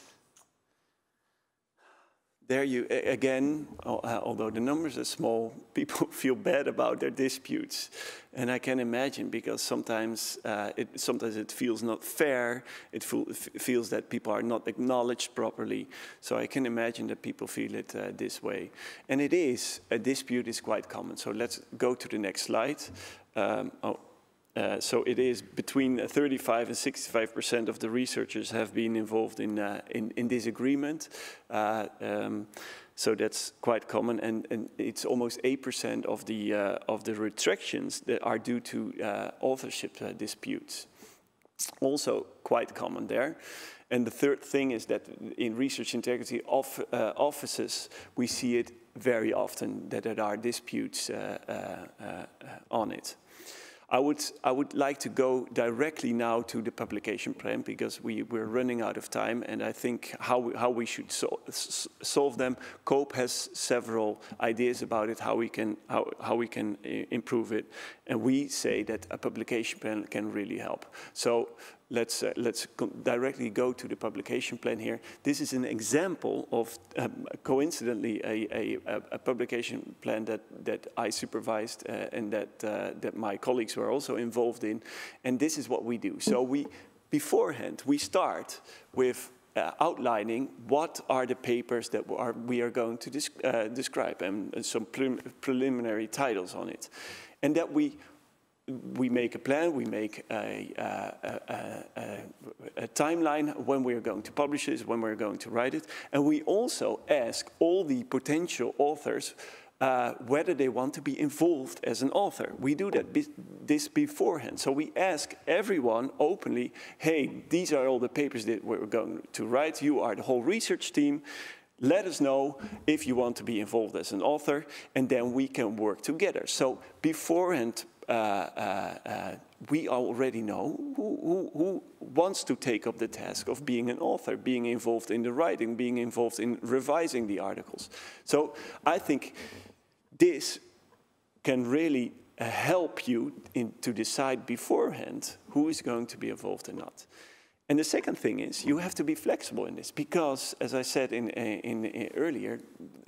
there you, again, although the numbers are small, people feel bad about their disputes. And I can imagine, because sometimes it feels not fair, it feels that people are not acknowledged properly. So I can imagine that people feel it this way. And it is, a dispute is quite common. So let's go to the next slide. So it is between 35 and 65% of the researchers have been involved in disagreement. So that's quite common, and it's almost 8% of the retractions that are due to authorship disputes. Also quite common there. And the third thing is that in research integrity offices, we see it very often that there are disputes on it. I would like to go directly now to the publication plan, because we're running out of time, and I think how we should solve them. COPE has several ideas about it, how we can improve it, and we say that a publication plan can really help. So let's directly go to the publication plan here. This is an example of, coincidentally, a publication plan that I supervised and that my colleagues were also involved in. And this is what we do. So beforehand, we start with outlining what are the papers that we are going to describe, and some preliminary titles on it. And that we make a plan, we make a timeline when we are going to publish this, when we're going to write it. And we also ask all the potential authors whether they want to be involved as an author. We do this beforehand. So we ask everyone openly, hey, these are all the papers that we're going to write. You are the whole research team. Let us know if you want to be involved as an author, and then we can work together. So beforehand, we already know who wants to take up the task of being an author, being involved in the writing, being involved in revising the articles. So I think this can really help you to decide beforehand who is going to be involved or not. And the second thing is you have to be flexible in this because, as I said earlier,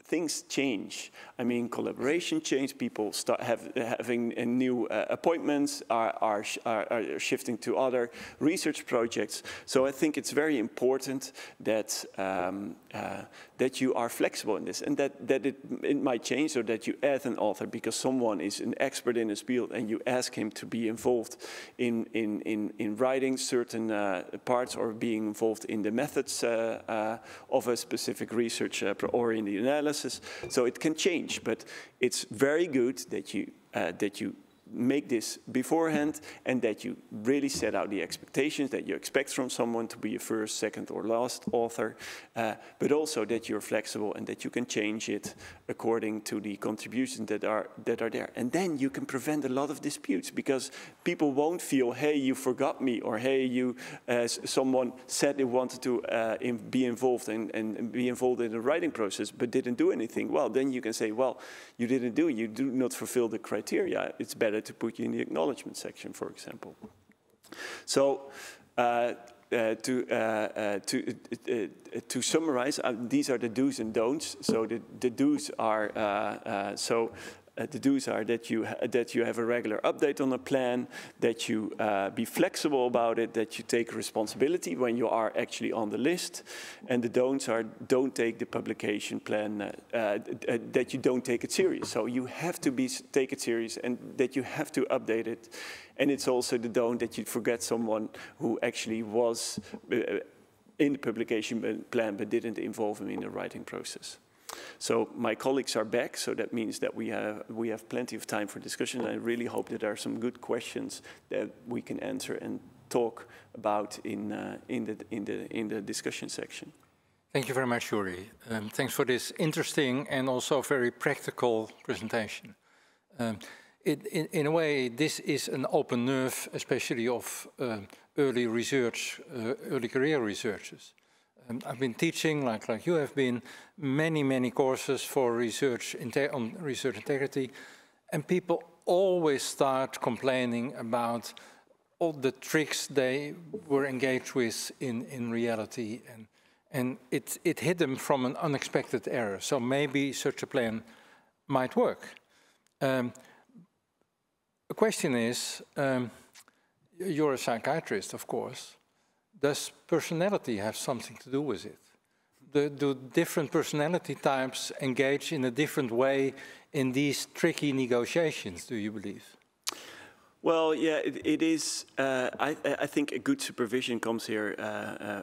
things change. I mean, collaboration change. People start having new appointments, are shifting to other research projects. So I think it's very important that that you are flexible in this, and that it might change, or that you add an author because someone is an expert in his field, and you ask him to be involved in writing certain parts, or being involved in the methods of a specific research or in the analysis. So it can change, but it's very good that you make this beforehand, and that you really set out the expectations that you expect from someone to be a first, second, or last author, but also that you're flexible and that you can change it according to the contributions that are there. And then you can prevent a lot of disputes, because people won't feel, hey, you forgot me, or hey, someone said they wanted to be involved and be involved in the writing process but didn't do anything. Well, then you can say, well, you do not fulfill the criteria. It's better to put you in the acknowledgement section, for example. So to summarize, these are the do's and don'ts. So the do's are the do's are that you have a regular update on a plan, that you be flexible about it, that you take responsibility when you are actually on the list, and the don'ts are don't take the publication plan, that you don't take it serious. So you have to take it serious, and that you have to update it. And it's also the don't that you forget someone who actually was in the publication plan but didn't involve him in the writing process. So my colleagues are back, so that means that we have plenty of time for discussion. I really hope that there are some good questions that we can answer and talk about in the discussion section. Thank you very much, Joeri. Thanks for this interesting and also very practical presentation. In a way, this is an open nerve, especially of early research, early career researchers. I've been teaching, like you have been, many courses for research on research integrity, and people always start complaining about all the tricks they were engaged with in reality, and it hit them from an unexpected error. So maybe such a plan might work. The question is, you're a psychiatrist, of course. Does personality have something to do with it? Do different personality types engage in a different way in these tricky negotiations, do you believe? Well, yeah, it is. I think a good supervision comes here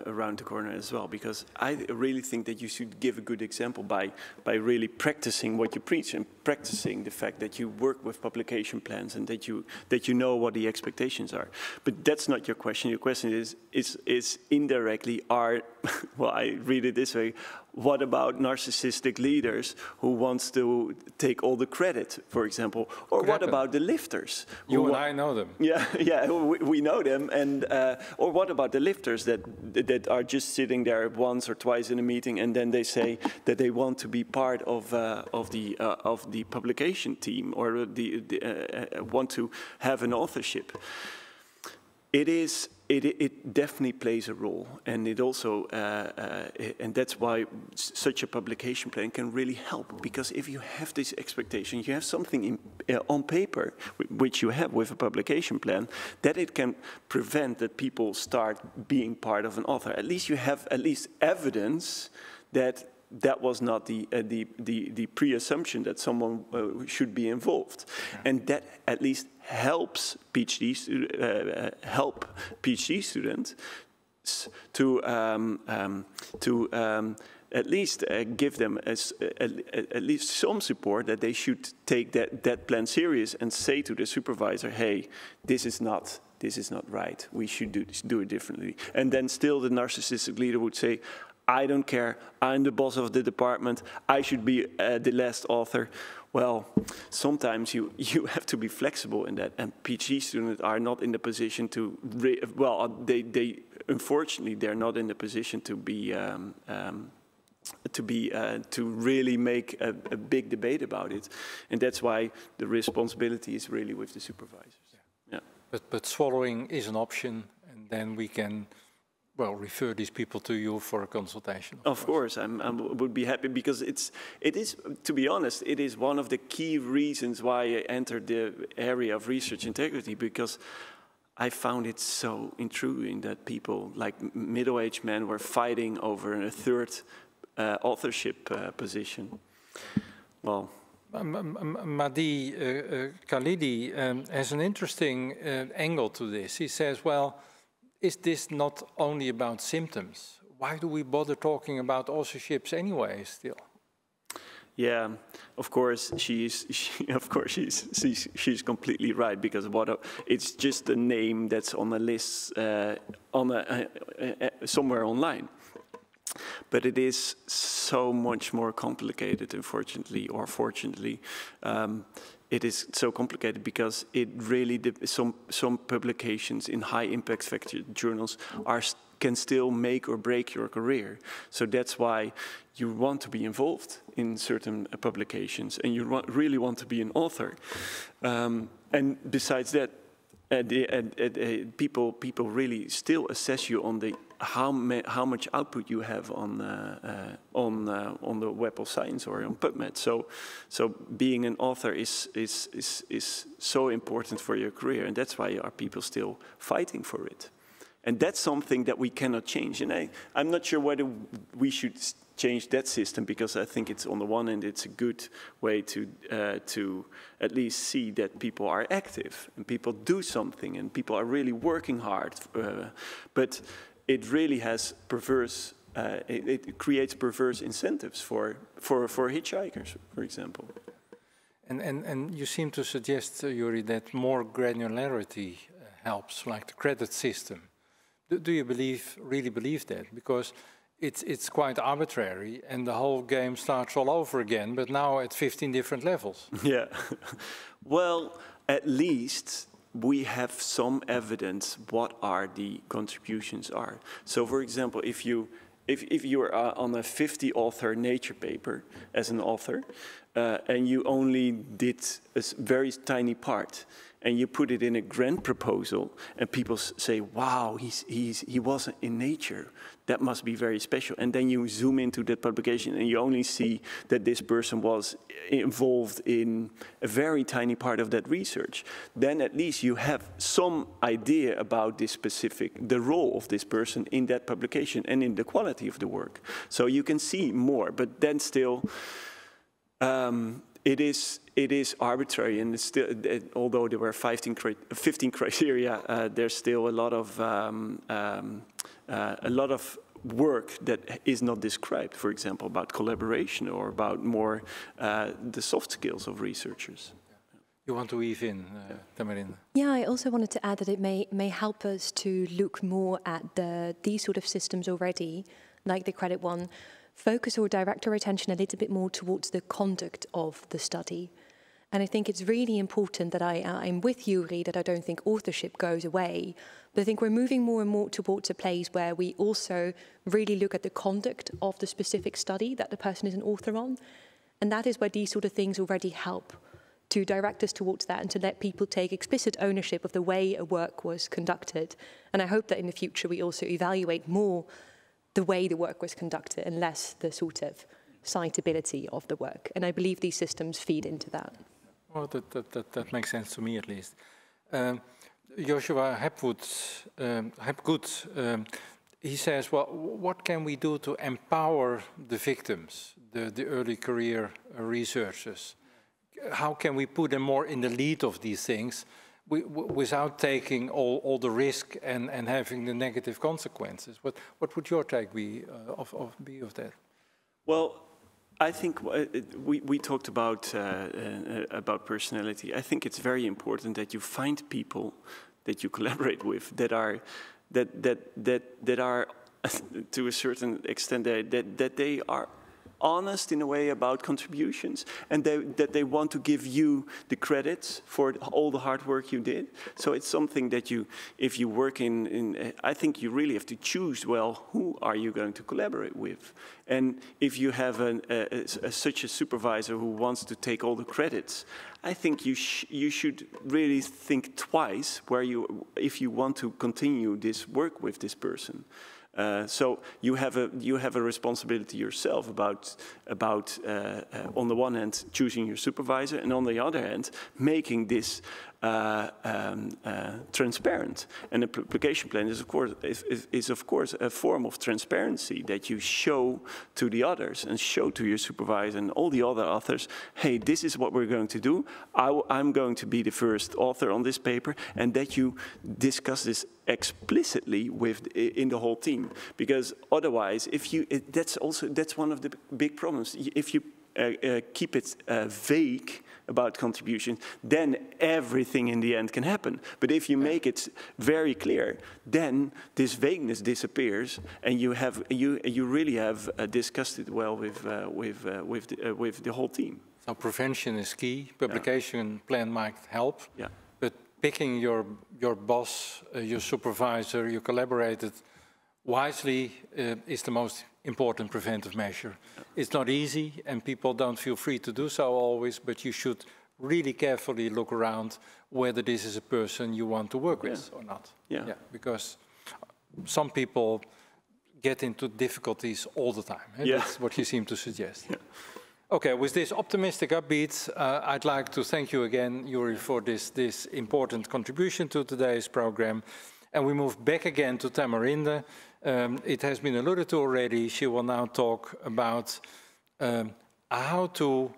around the corner as well, because I really think that you should give a good example by really practicing what you preach, and practicing the fact that you work with publication plans, and that you know what the expectations are. But that's not your question. Your question is indirectly well, I read it this way. What about narcissistic leaders who wants to take all the credit, for example? Or what about the lifters? You and I know them. Yeah, we know them. And or what about the lifters that are just sitting there once or twice in a meeting, and then they say that they want to be part of the publication team, or want to have an authorship? It definitely plays a role, and it also, and that's why such a publication plan can really help. Because if you have this expectation, you have something on paper, which you have with a publication plan, that it can prevent that people start being part of an author. At least you have evidence that that was not the pre-assumption that someone should be involved, and that at least helps PhD students to at least give them at least some support that they should take that plan serious, and say to the supervisor, hey, this is not right. We should do it differently. And then still the narcissistic leader would say, I don't care, I'm the boss of the department, I should be the last author. Well, sometimes you have to be flexible in that, and PhD students are not in the position to, they unfortunately, they're not in the position to be, to really make a big debate about it. And that's why the responsibility is really with the supervisors. Yeah. But swallowing is an option, and then we can, well, refer these people to you for a consultation. Of course, I would be happy, because it is, to be honest, it is one of the key reasons why I entered the area of research integrity, because I found it so intriguing that people, like middle-aged men, were fighting over a third authorship position. Well, Mahdi Khalidi has an interesting angle to this. He says, well, is this not only about symptoms? Why do we bother talking about authorships anyway still? Yeah, of course she's completely right, because it's just a name that's on a list somewhere online. But it is so much more complicated, unfortunately, or fortunately. It is so complicated because it really, some publications in high impact factor journals can still make or break your career. So that's why you want to be involved in certain publications, and you really want to be an author. And besides that, people really still assess you on the how much output you have on the Web of Science or on PubMed. So being an author is so important for your career, and that's why are people still fighting for it. And that's something that we cannot change. And I'm not sure whether we should change that system, because I think it's, on the one hand, it's a good way to at least see that people are active and people do something and people are really working hard. But it really has perverse, it creates perverse incentives for hitchhikers, for example. And you seem to suggest, Joeri, that more granularity helps, like the credit system. Do you really believe that? Because it's quite arbitrary, and the whole game starts all over again, but now at 15 different levels. Yeah. Well, at least we have some evidence what are the contributions are. So, for example, if you are on a 50-author Nature paper as an author, and you only did a very tiny part, and you put it in a grant proposal, and people say, wow, he wasn't in Nature. That must be very special. And then you zoom into that publication, and you only see that this person was involved in a very tiny part of that research. Then at least you have some idea about this the role of this person in that publication and in the quality of the work. So you can see more, but then still, it is arbitrary, and it's still, although there were 15 criteria, there's still a lot of work that is not described. For example, about collaboration or about more the soft skills of researchers. You want to weave in, Tamarinde? Yeah, I also wanted to add that it may help us to look more at these sort of systems already, like the credit one. Focus or direct our attention a little bit more towards the conduct of the study. And I think it's really important that I'm with you, Joeri, that I don't think authorship goes away, but I think we're moving more and more towards a place where we also really look at the conduct of the specific study that the person is an author on. And that is where these sort of things already help to direct us towards that and to let people take explicit ownership of the way a work was conducted. And I hope that in the future we also evaluate more the way the work was conducted and less the sort of citability of the work. And I believe these systems feed into that. Well, that makes sense to me at least. Joshua Hapgood, he says, well, what can we do to empower the victims, the early career researchers? How can we put them more in the lead of these things without taking all the risk and having the negative consequences? What would your take be of that? Well, I think we talked about personality. I think it's very important that you find people that you collaborate with that are to a certain extent, that they are honest in a way about contributions, and that they want to give you the credits for all the hard work you did. So it's something that you, if you work in I think you really have to choose well who are you going to collaborate with. And if you have such a supervisor who wants to take all the credits, I think you should really think twice if you want to continue this work with this person. So you have a responsibility yourself about on the one hand choosing your supervisor, and on the other hand making this transparent. And the application plan is of course a form of transparency that you show to the others and show to your supervisor and all the other authors. Hey, this is what we're going to do. I'm going to be the first author on this paper, and that you discuss this explicitly in the whole team, because otherwise, that's one of the big problems. If you keep it vague about contribution, then everything in the end can happen. But if you make it very clear, then this vagueness disappears, and you really have discussed it well with the whole team. So prevention is key. Publication plan might help. Yeah. But picking your boss, your supervisor, your collaborator wisely is the most important preventive measure. It's not easy, and people don't feel free to do so always, but you should really carefully look around whether this is a person you want to work with or not. Yeah. Because some people get into difficulties all the time. Yeah. That's what you seem to suggest. Yeah. Okay, with this optimistic upbeat, I'd like to thank you again, Joeri, for this important contribution to today's program. And we move back again to Tamarinde. It has been alluded to already. She will now talk about how to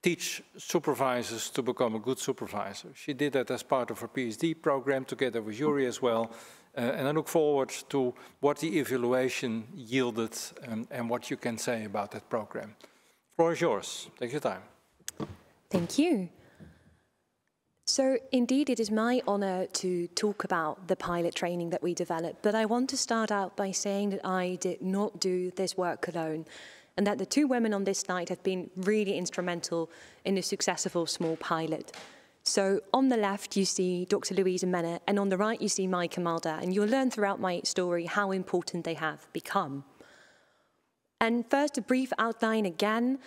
teach supervisors to become a good supervisor. She did that as part of her PhD program together with Joeri as well. And I look forward to what the evaluation yielded and what you can say about that program. The floor is yours. Take your time. Thank you. So indeed, it is my honor to talk about the pilot training that we developed, but I want to start out by saying that I did not do this work alone, and that the two women on this slide have been really instrumental in the successful small pilot. So on the left, you see Dr. Louise Menne, and on the right, you see Maaike Mulder, and you'll learn throughout my story how important they have become. And first, a brief outline again.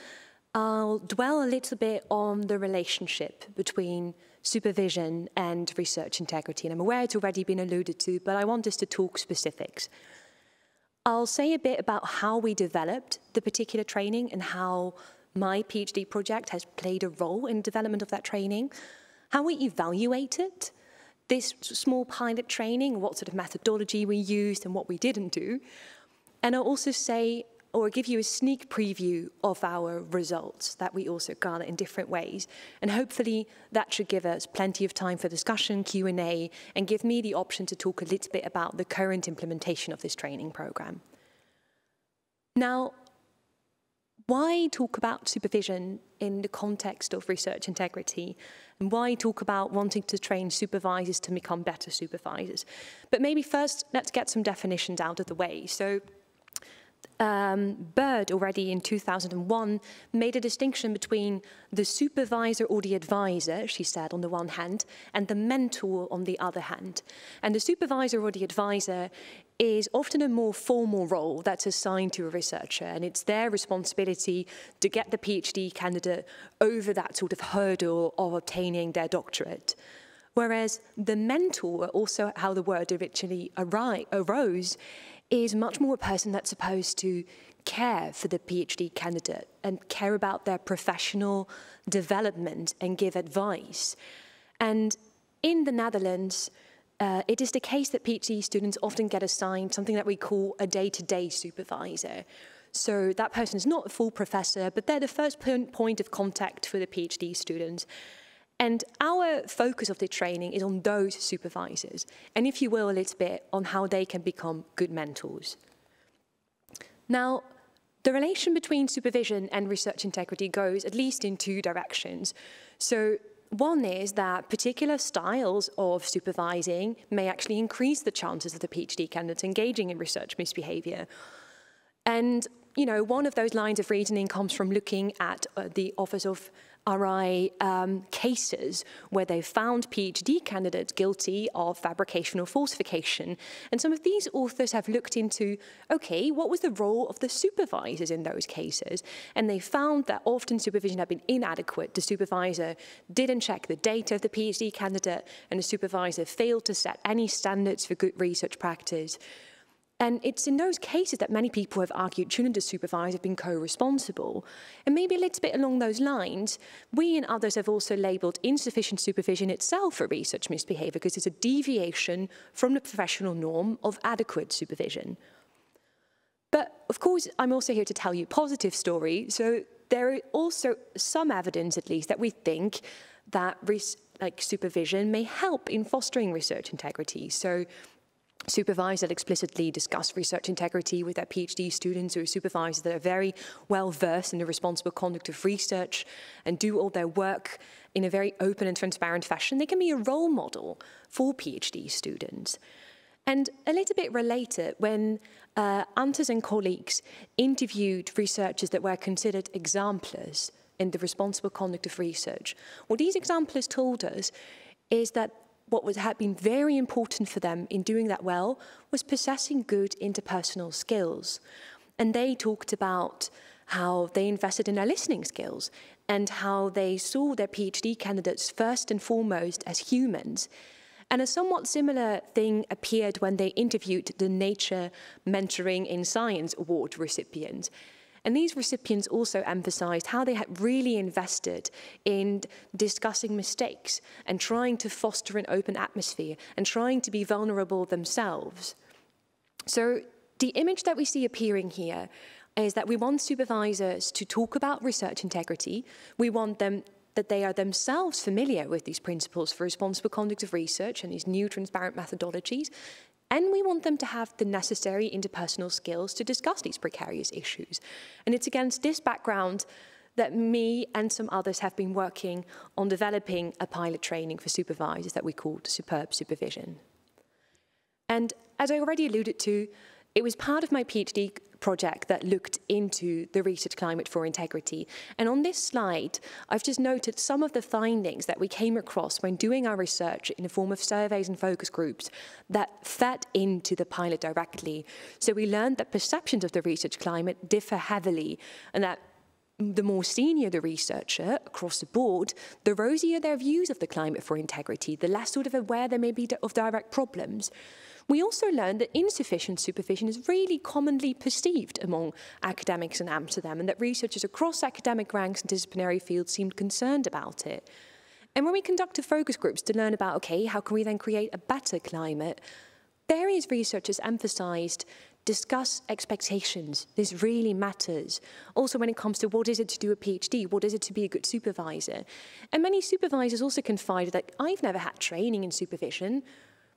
I'll dwell a little bit on the relationship between supervision and research integrity. And I'm aware it's already been alluded to, but I want us to talk specifics. I'll say a bit about how we developed the particular training and how my PhD project has played a role in the development of that training, how we evaluated this small pilot training, what sort of methodology we used and what we didn't do. And I'll also say, or give you a sneak preview of our results that we also garner in different ways. And hopefully that should give us plenty of time for discussion, Q&A, and give me the option to talk a little bit about the current implementation of this training program. Now, why talk about supervision in the context of research integrity? And why talk about wanting to train supervisors to become better supervisors? But maybe first, let's get some definitions out of the way. So, Bird already in 2001 made a distinction between the supervisor or the advisor, she said, on the one hand, and the mentor on the other hand. And the supervisor or the advisor is often a more formal role that's assigned to a researcher, and it's their responsibility to get the PhD candidate over that sort of hurdle of obtaining their doctorate. Whereas the mentor, also how the word originally arose, is much more a person that's supposed to care for the PhD candidate and care about their professional development and give advice. And in the Netherlands, it is the case that PhD students often get assigned something that we call a day-to-day supervisor. So that person is not a full professor, but they're the first point of contact for the PhD students. And our focus of the training is on those supervisors, and if you will, a little bit on how they can become good mentors. Now, the relation between supervision and research integrity goes at least in two directions. So one is that particular styles of supervising may actually increase the chances of the PhD candidates engaging in research misbehavior. And, you know, one of those lines of reasoning comes from looking at the Office of RI cases where they found PhD candidates guilty of fabrication or falsification. And some of these authors have looked into, okay, what was the role of the supervisors in those cases? And they found that often supervision had been inadequate. The supervisor didn't check the data of the PhD candidate, and the supervisor failed to set any standards for good research practice. And it's in those cases that many people have argued shouldn't the supervisor have been co-responsible. And maybe a little bit along those lines, we and others have also labelled insufficient supervision itself for research misbehaviour because it's a deviation from the professional norm of adequate supervision. But of course, I'm also here to tell you a positive story. So there are also some evidence, at least, that we think that supervision may help in fostering research integrity. So supervisors that explicitly discuss research integrity with their PhD students, or supervisors that are very well versed in the responsible conduct of research and do all their work in a very open and transparent fashion, they can be a role model for PhD students. And a little bit related, when Antes and colleagues interviewed researchers that were considered exemplars in the responsible conduct of research, what these exemplars told us is that what had been very important for them in doing that well was possessing good interpersonal skills. And they talked about how they invested in their listening skills and how they saw their PhD candidates first and foremost as humans. And a somewhat similar thing appeared when they interviewed the Nature Mentoring in Science Award recipients. And these recipients also emphasized how they had really invested in discussing mistakes and trying to foster an open atmosphere and trying to be vulnerable themselves. So the image that we see appearing here is that we want supervisors to talk about research integrity. We want them that they are themselves familiar with these principles for responsible conduct of research and these new transparent methodologies. And we want them to have the necessary interpersonal skills to discuss these precarious issues. And it's against this background that me and some others have been working on developing a pilot training for supervisors that we called Superb Supervision. And as I already alluded to, it was part of my PhD project that looked into the research climate for integrity. And on this slide, I've just noted some of the findings that we came across when doing our research in the form of surveys and focus groups that fed into the pilot directly. So we learned that perceptions of the research climate differ heavily, and that the more senior the researcher across the board, the rosier their views of the climate for integrity, the less sort of aware they may be of direct problems. We also learned that insufficient supervision is really commonly perceived among academics in Amsterdam, and that researchers across academic ranks and disciplinary fields seemed concerned about it. And when we conducted focus groups to learn about, okay, how can we then create a better climate, various researchers emphasized discuss expectations. This really matters. Also when it comes to what is it to do a PhD, what is it to be a good supervisor. And many supervisors also confided that I've never had training in supervision.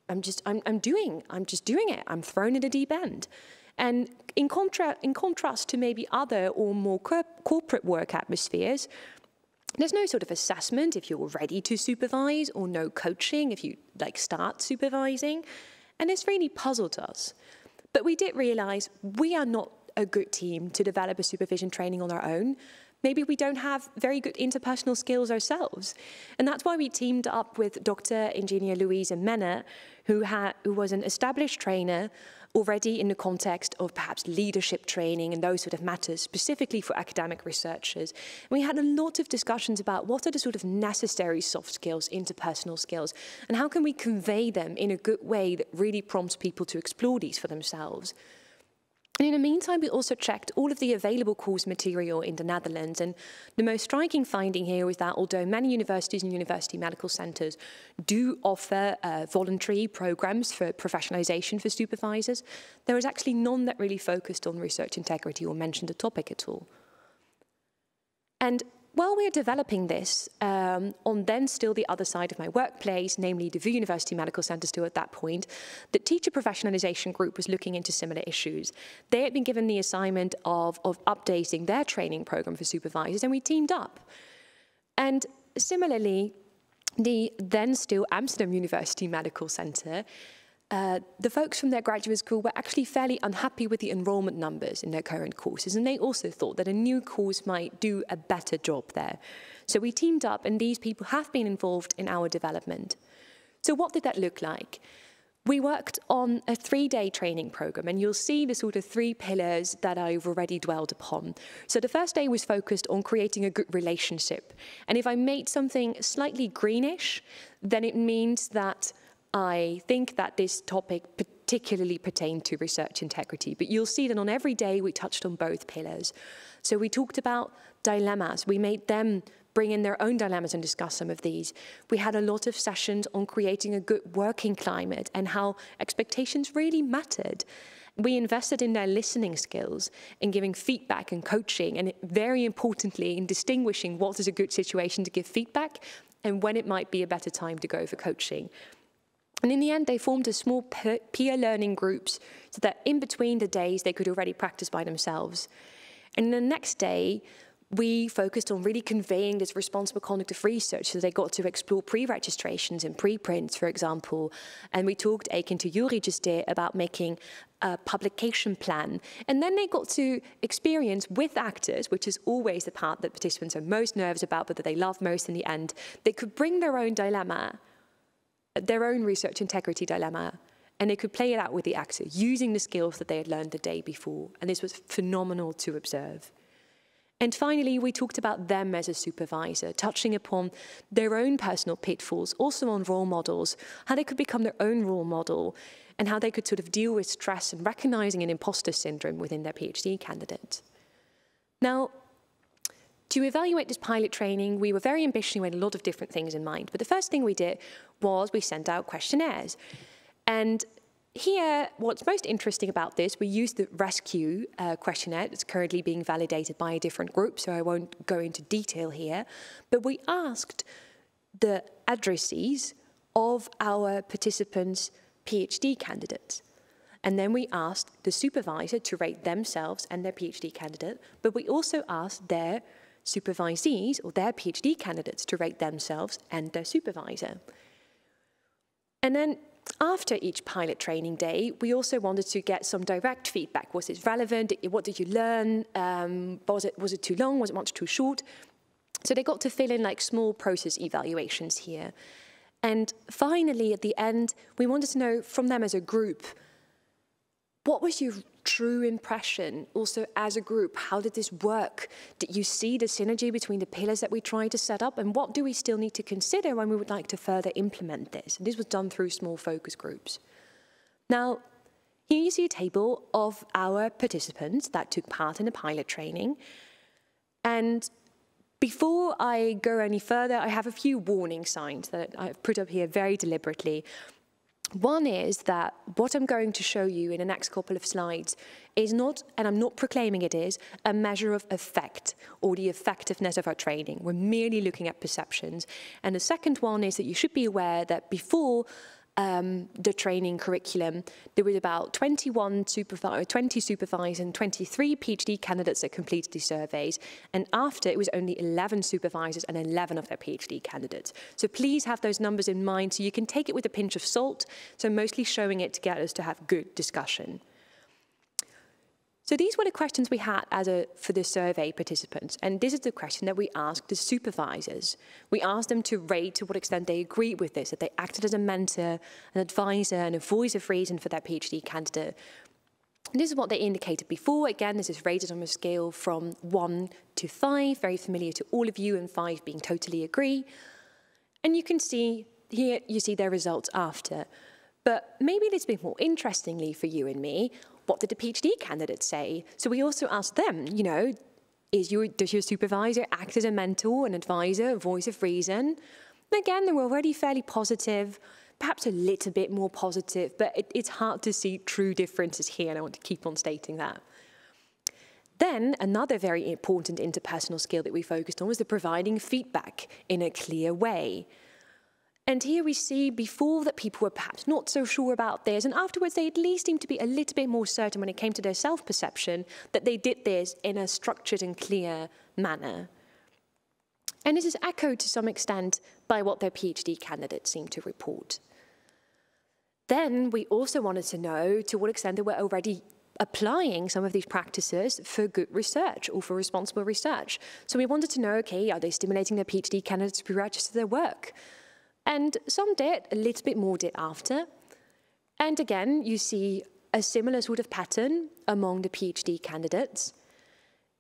I'm just doing it. I'm thrown in the deep end. And in contrast to maybe other or more corporate work atmospheres, there's no sort of assessment if you're ready to supervise, or no coaching if you start supervising. And this really puzzled us. But we did realize we are not a good team to develop a supervision training on our own. Maybe we don't have very good interpersonal skills ourselves. And that's why we teamed up with Dr. Engineer Louise Menne, who was an established trainer already in the context of perhaps leadership training and those sort of matters, specifically for academic researchers. And we had a lot of discussions about what are the sort of necessary soft skills, interpersonal skills, and how can we convey them in a good way that really prompts people to explore these for themselves. And in the meantime, we also checked all of the available course material in the Netherlands. And the most striking finding here was that although many universities and university medical centres do offer voluntary programs for professionalisation for supervisors, there was actually none that really focused on research integrity or mentioned the topic at all. And while we are developing this, on then still the other side of my workplace, namely the Vrije University Medical Centre still at that point, the teacher professionalisation group was looking into similar issues. They had been given the assignment of updating their training programme for supervisors, and we teamed up. And similarly, the then still Amsterdam University Medical Center, the folks from their graduate school were actually fairly unhappy with the enrollment numbers in their current courses, and they also thought that a new course might do a better job there. So we teamed up, and these people have been involved in our development. So what did that look like? We worked on a 3-day training program, and you'll see the sort of 3 pillars that I've already dwelled upon. So the first day was focused on creating a good relationship. And if I made something slightly greenish, then it means that I think that this topic particularly pertained to research integrity. But you'll see that on every day we touched on both pillars. So we talked about dilemmas. We made them bring in their own dilemmas and discuss some of these. We had a lot of sessions on creating a good working climate and how expectations really mattered. We invested in their listening skills, in giving feedback and coaching, and very importantly, in distinguishing what is a good situation to give feedback and when it might be a better time to go for coaching. And in the end, they formed a small peer learning groups so that in between the days, they could already practice by themselves. And the next day, we focused on really conveying this responsible conduct of research, so they got to explore pre-registrations and preprints, for example. And we talked, Aiken to Joeri just did, about making a publication plan. And then they got to experience with actors, which is always the part that participants are most nervous about, but that they love most in the end. They could bring their own dilemma, their own research integrity dilemma, and they could play it out with the actor using the skills that they had learned the day before. And this was phenomenal to observe. And finally, we talked about them as a supervisor, touching upon their own personal pitfalls, also on role models, how they could become their own role model, and how they could sort of deal with stress and recognizing an imposter syndrome within their PhD candidate. Now, to evaluate this pilot training, we were very ambitious. We had a lot of different things in mind. But the first thing we did was we sent out questionnaires. And here, what's most interesting about this, we used the rescue questionnaire that's currently being validated by a different group, so I won't go into detail here. But we asked the addressees of our participants' PhD candidates. And then we asked the supervisor to rate themselves and their PhD candidate, but we also asked their supervisees or their PhD candidates to rate themselves and their supervisor. And then after each pilot training day, we also wanted to get some direct feedback. Was it relevant? What did you learn? Was it too long? Was it much too short? So they got to fill in like small process evaluations here. And finally, at the end, we wanted to know from them as a group, what was your true impression also as a group? How did this work? Did you see the synergy between the pillars that we tried to set up? And what do we still need to consider when we would like to further implement this? And this was done through small focus groups. Now, here you see a table of our participants that took part in the pilot training. And before I go any further, I have a few warning signs that I've put up here very deliberately. One is that what I'm going to show you in the next couple of slides is not, and I'm not proclaiming it is, a measure of effect or the effectiveness of our training. We're merely looking at perceptions. And the second one is that you should be aware that before the training curriculum, there was about 20 supervisors and 23 PhD candidates that completed these surveys. And after, it was only 11 supervisors and 11 of their PhD candidates. So please have those numbers in mind so you can take it with a pinch of salt. So mostly showing it to get us to have good discussion. So these were the questions we had for the survey participants. And this is the question that we asked the supervisors. We asked them to rate to what extent they agreed with this, that they acted as a mentor, an advisor, and a voice of reason for their PhD candidate. And this is what they indicated before. Again, this is rated on a scale from 1 to 5, very familiar to all of you, and 5 being totally agree. And you can see here, you see their results after. But maybe a little bit more interestingly for you and me, what did the PhD candidates say? So we also asked them, you know, does your supervisor act as a mentor, an advisor, a voice of reason? And again, they were already fairly positive, perhaps a little bit more positive, but it's hard to see true differences here, and I want to keep on stating that. Then another very important interpersonal skill that we focused on was the providing feedback in a clear way. And here we see before that people were perhaps not so sure about this, and afterwards they at least seemed to be a little bit more certain when it came to their self-perception that they did this in a structured and clear manner. And this is echoed to some extent by what their PhD candidates seem to report. Then we also wanted to know to what extent they were already applying some of these practices for good research or for responsible research. So we wanted to know, okay, are they stimulating their PhD candidates to pre-register their work? And some did, a little bit more did after. And again, you see a similar sort of pattern among the PhD candidates.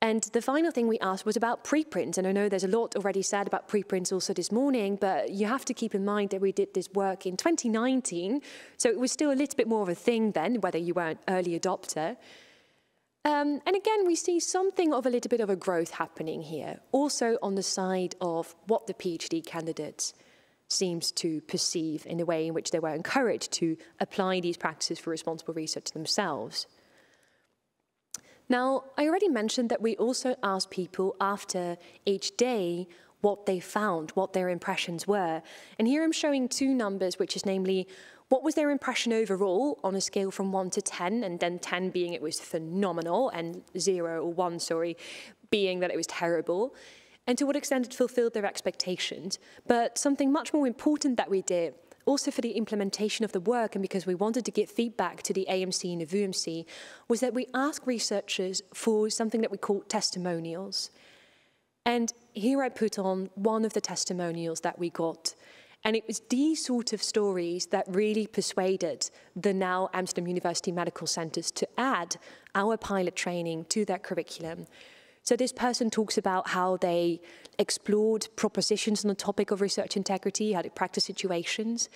And the final thing we asked was about preprints. And I know there's a lot already said about preprints also this morning, but you have to keep in mind that we did this work in 2019. So it was still a little bit more of a thing then, whether you were an early adopter. And again, we see something of a little bit of a growth happening here, also on the side of what the PhD candidates seems to perceive in the way in which they were encouraged to apply these practices for responsible research themselves. Now, I already mentioned that we also asked people after each day what they found, what their impressions were. And here I'm showing two numbers, which is namely, what was their impression overall on a scale from 1 to 10, and then 10 being it was phenomenal, and 0 or 1, sorry, being that it was terrible, and to what extent it fulfilled their expectations. But something much more important that we did, also for the implementation of the work and because we wanted to give feedback to the AMC and the VUMC, was that we asked researchers for something that we call testimonials. And here I put on one of the testimonials that we got. And it was these sort of stories that really persuaded the now Amsterdam University medical centers to add our pilot training to their curriculum. So this person talks about how they explored propositions on the topic of research integrity, how they practice situations,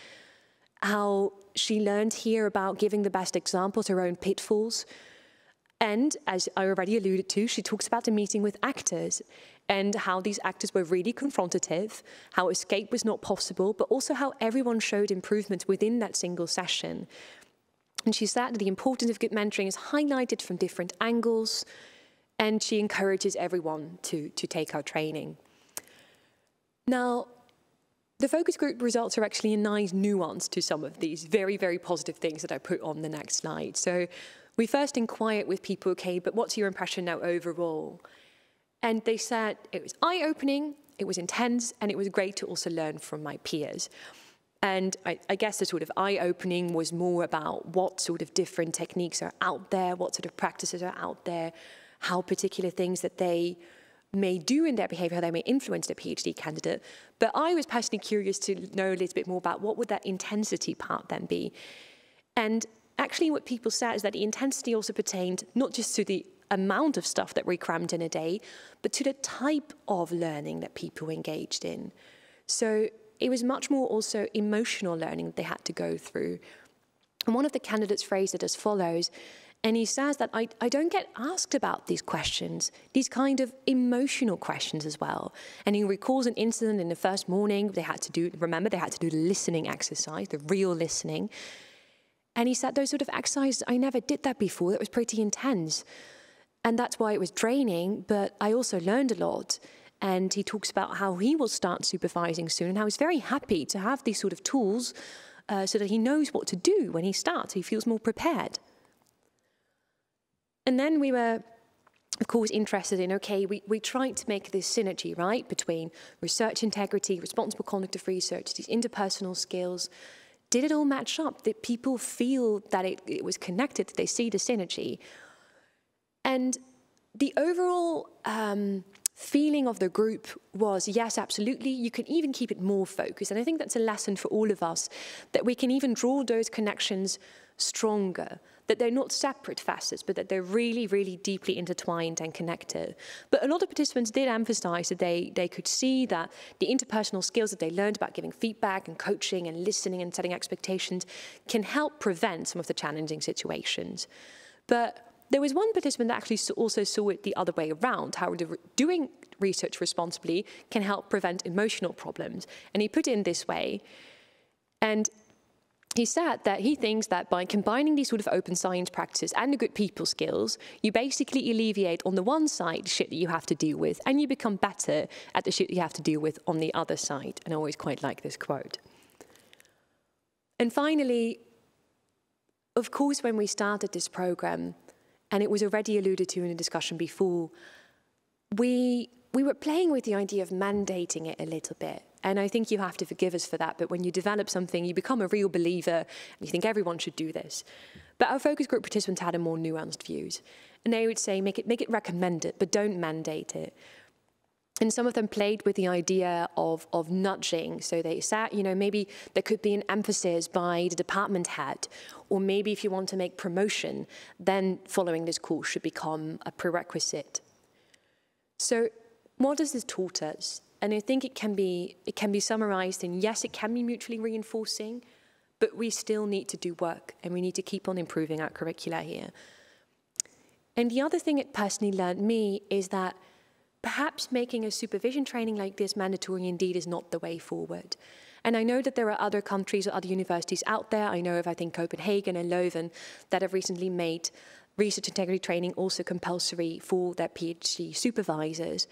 how she learned here about giving the best examples, her own pitfalls. And as I already alluded to, she talks about the meeting with actors and how these actors were really confrontative, how escape was not possible, but also how everyone showed improvements within that single session. And she said that the importance of good mentoring is highlighted from different angles, and she encourages everyone to take our training. Now, the focus group results are actually a nice nuance to some of these very, very positive things that I put on the next slide. So we first inquired with people, okay, but what's your impression now overall? And they said it was eye-opening, it was intense, and it was great to also learn from my peers. And I guess the sort of eye-opening was more about what sort of different techniques are out there, what sort of practices are out there, how particular things that they may do in their behavior, how they may influence their PhD candidate. But I was personally curious to know a little bit more about what would that intensity part then be. And actually what people said is that the intensity also pertained not just to the amount of stuff that we crammed in a day, but to the type of learning that people engaged in. So it was much more also emotional learning that they had to go through. And one of the candidates phrased it as follows, and he says that I don't get asked about these questions, these kind of emotional questions as well. And he recalls an incident in the first morning they had to do, remember, they had to do the listening exercise, the real listening. And he said those sort of exercises, I never did that before, that was pretty intense. And that's why it was draining, but I also learned a lot. And he talks about how he will start supervising soon and how he's very happy to have these sort of tools so that he knows what to do when he starts. He feels more prepared. And then we were, of course, interested in, okay, we tried to make this synergy, right, between research integrity, responsible conduct of research, these interpersonal skills. Did it all match up? Did people feel that it was connected, that they see the synergy? And the overall feeling of the group was, yes, absolutely, you can even keep it more focused. And I think that's a lesson for all of us, that we can even draw those connections stronger, that they're not separate facets, but that they're really, really deeply intertwined and connected. But a lot of participants did emphasize that they could see that the interpersonal skills that they learned about giving feedback and coaching and listening and setting expectations can help prevent some of the challenging situations. But there was one participant that actually also saw it the other way around, how doing research responsibly can help prevent emotional problems. And he put it in this way. And he said that he thinks that by combining these sort of open science practices and the good people skills, you basically alleviate on the one side the shit that you have to deal with, and you become better at the shit you have to deal with on the other side. And I always quite like this quote. And finally, of course, when we started this program, and it was already alluded to in a discussion before, we we were playing with the idea of mandating it a little bit. And I think you have to forgive us for that. But when you develop something, you become a real believer and you think everyone should do this. But our focus group participants had a more nuanced views. And they would say, make it recommended, but don't mandate it. And some of them played with the idea of nudging. So they said, you know, maybe there could be an emphasis by the department head, or maybe if you want to make promotion, then following this course should become a prerequisite. So what has this taught us? And I think it can be summarized in, yes, it can be mutually reinforcing, but we still need to do work and we need to keep on improving our curricula here. And the other thing it personally learned me is that perhaps making a supervision training like this mandatory indeed is not the way forward. And I know that there are other countries or other universities out there. I know of, I think, Copenhagen and Leuven that have recently made research integrity training also compulsory for their PhD supervisors.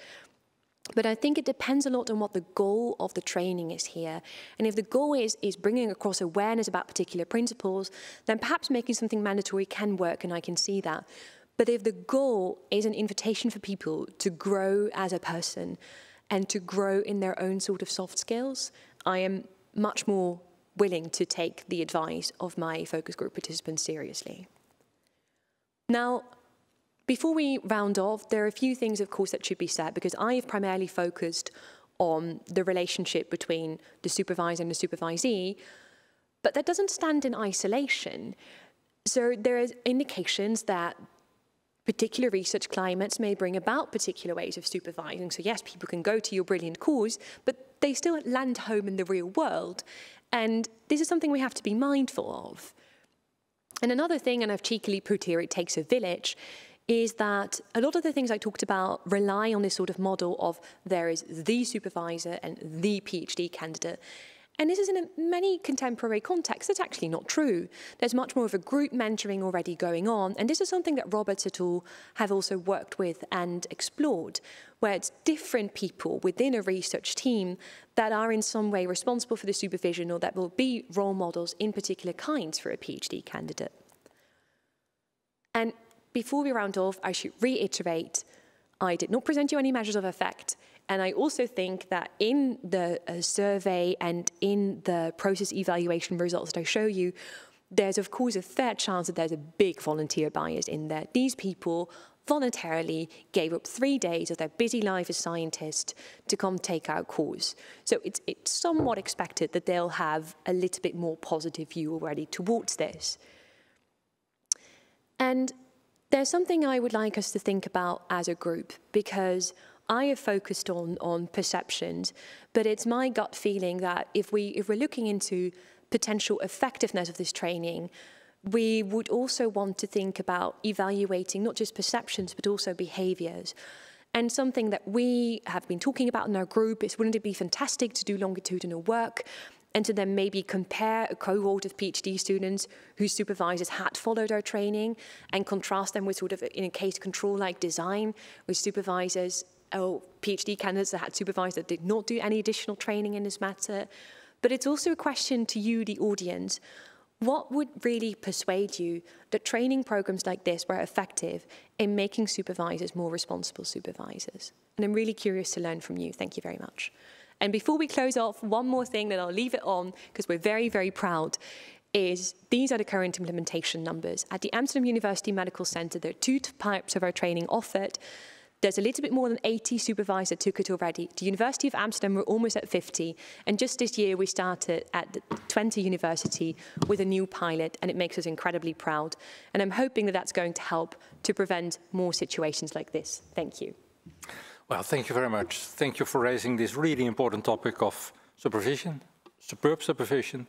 But I think it depends a lot on what the goal of the training is here. And if the goal is bringing across awareness about particular principles, then perhaps making something mandatory can work, and I can see that. But if the goal is an invitation for people to grow as a person and to grow in their own sort of soft skills, I am much more willing to take the advice of my focus group participants seriously. Now, before we round off, there are a few things, of course, that should be said, because I have primarily focused on the relationship between the supervisor and the supervisee, but that doesn't stand in isolation. So there are indications that particular research climates may bring about particular ways of supervising. So yes, people can go to your brilliant course, but they still land home in the real world. And this is something we have to be mindful of. And another thing, and I've cheekily put here, it takes a village, is that a lot of the things I talked about rely on this sort of model of there is the supervisor and the PhD candidate. And this is in many contemporary contexts, that's actually not true. There's much more of a group mentoring already going on, and this is something that Roberts et al. Have also worked with and explored, where it's different people within a research team that are in some way responsible for the supervision or that will be role models in particular kinds for a PhD candidate. And before we round off, I should reiterate, I did not present you any measures of effect. And I also think that in the survey and in the process evaluation results that I show you, there's of course a fair chance that there's a big volunteer bias in there. These people voluntarily gave up 3 days of their busy life as scientists to come take our course. So it's somewhat expected that they'll have a little bit more positive view already towards this. And there's something I would like us to think about as a group, because I have focused on perceptions, but it's my gut feeling that if we're looking into potential effectiveness of this training, we would also want to think about evaluating not just perceptions, but also behaviors. And something that we have been talking about in our group is, wouldn't it be fantastic to do longitudinal work and to then maybe compare a cohort of PhD students whose supervisors had followed our training and contrast them with sort of, in a case control-like design, with supervisors or PhD candidates that had supervisors that did not do any additional training in this matter. But it's also a question to you, the audience. What would really persuade you that training programs like this were effective in making supervisors more responsible supervisors? And I'm really curious to learn from you. Thank you very much. And before we close off, one more thing that I'll leave it on, because we're very, very proud, is these are the current implementation numbers. At the Amsterdam University Medical Center, there are 2 types of our training offered. There's a little bit more than 80 supervisors that took it already. The University of Amsterdam, we're almost at 50. And just this year, we started at the Twente University with a new pilot, and it makes us incredibly proud. And I'm hoping that that's going to help to prevent more situations like this. Thank you. Well, thank you very much. Thank you for raising this really important topic of supervision, superb supervision.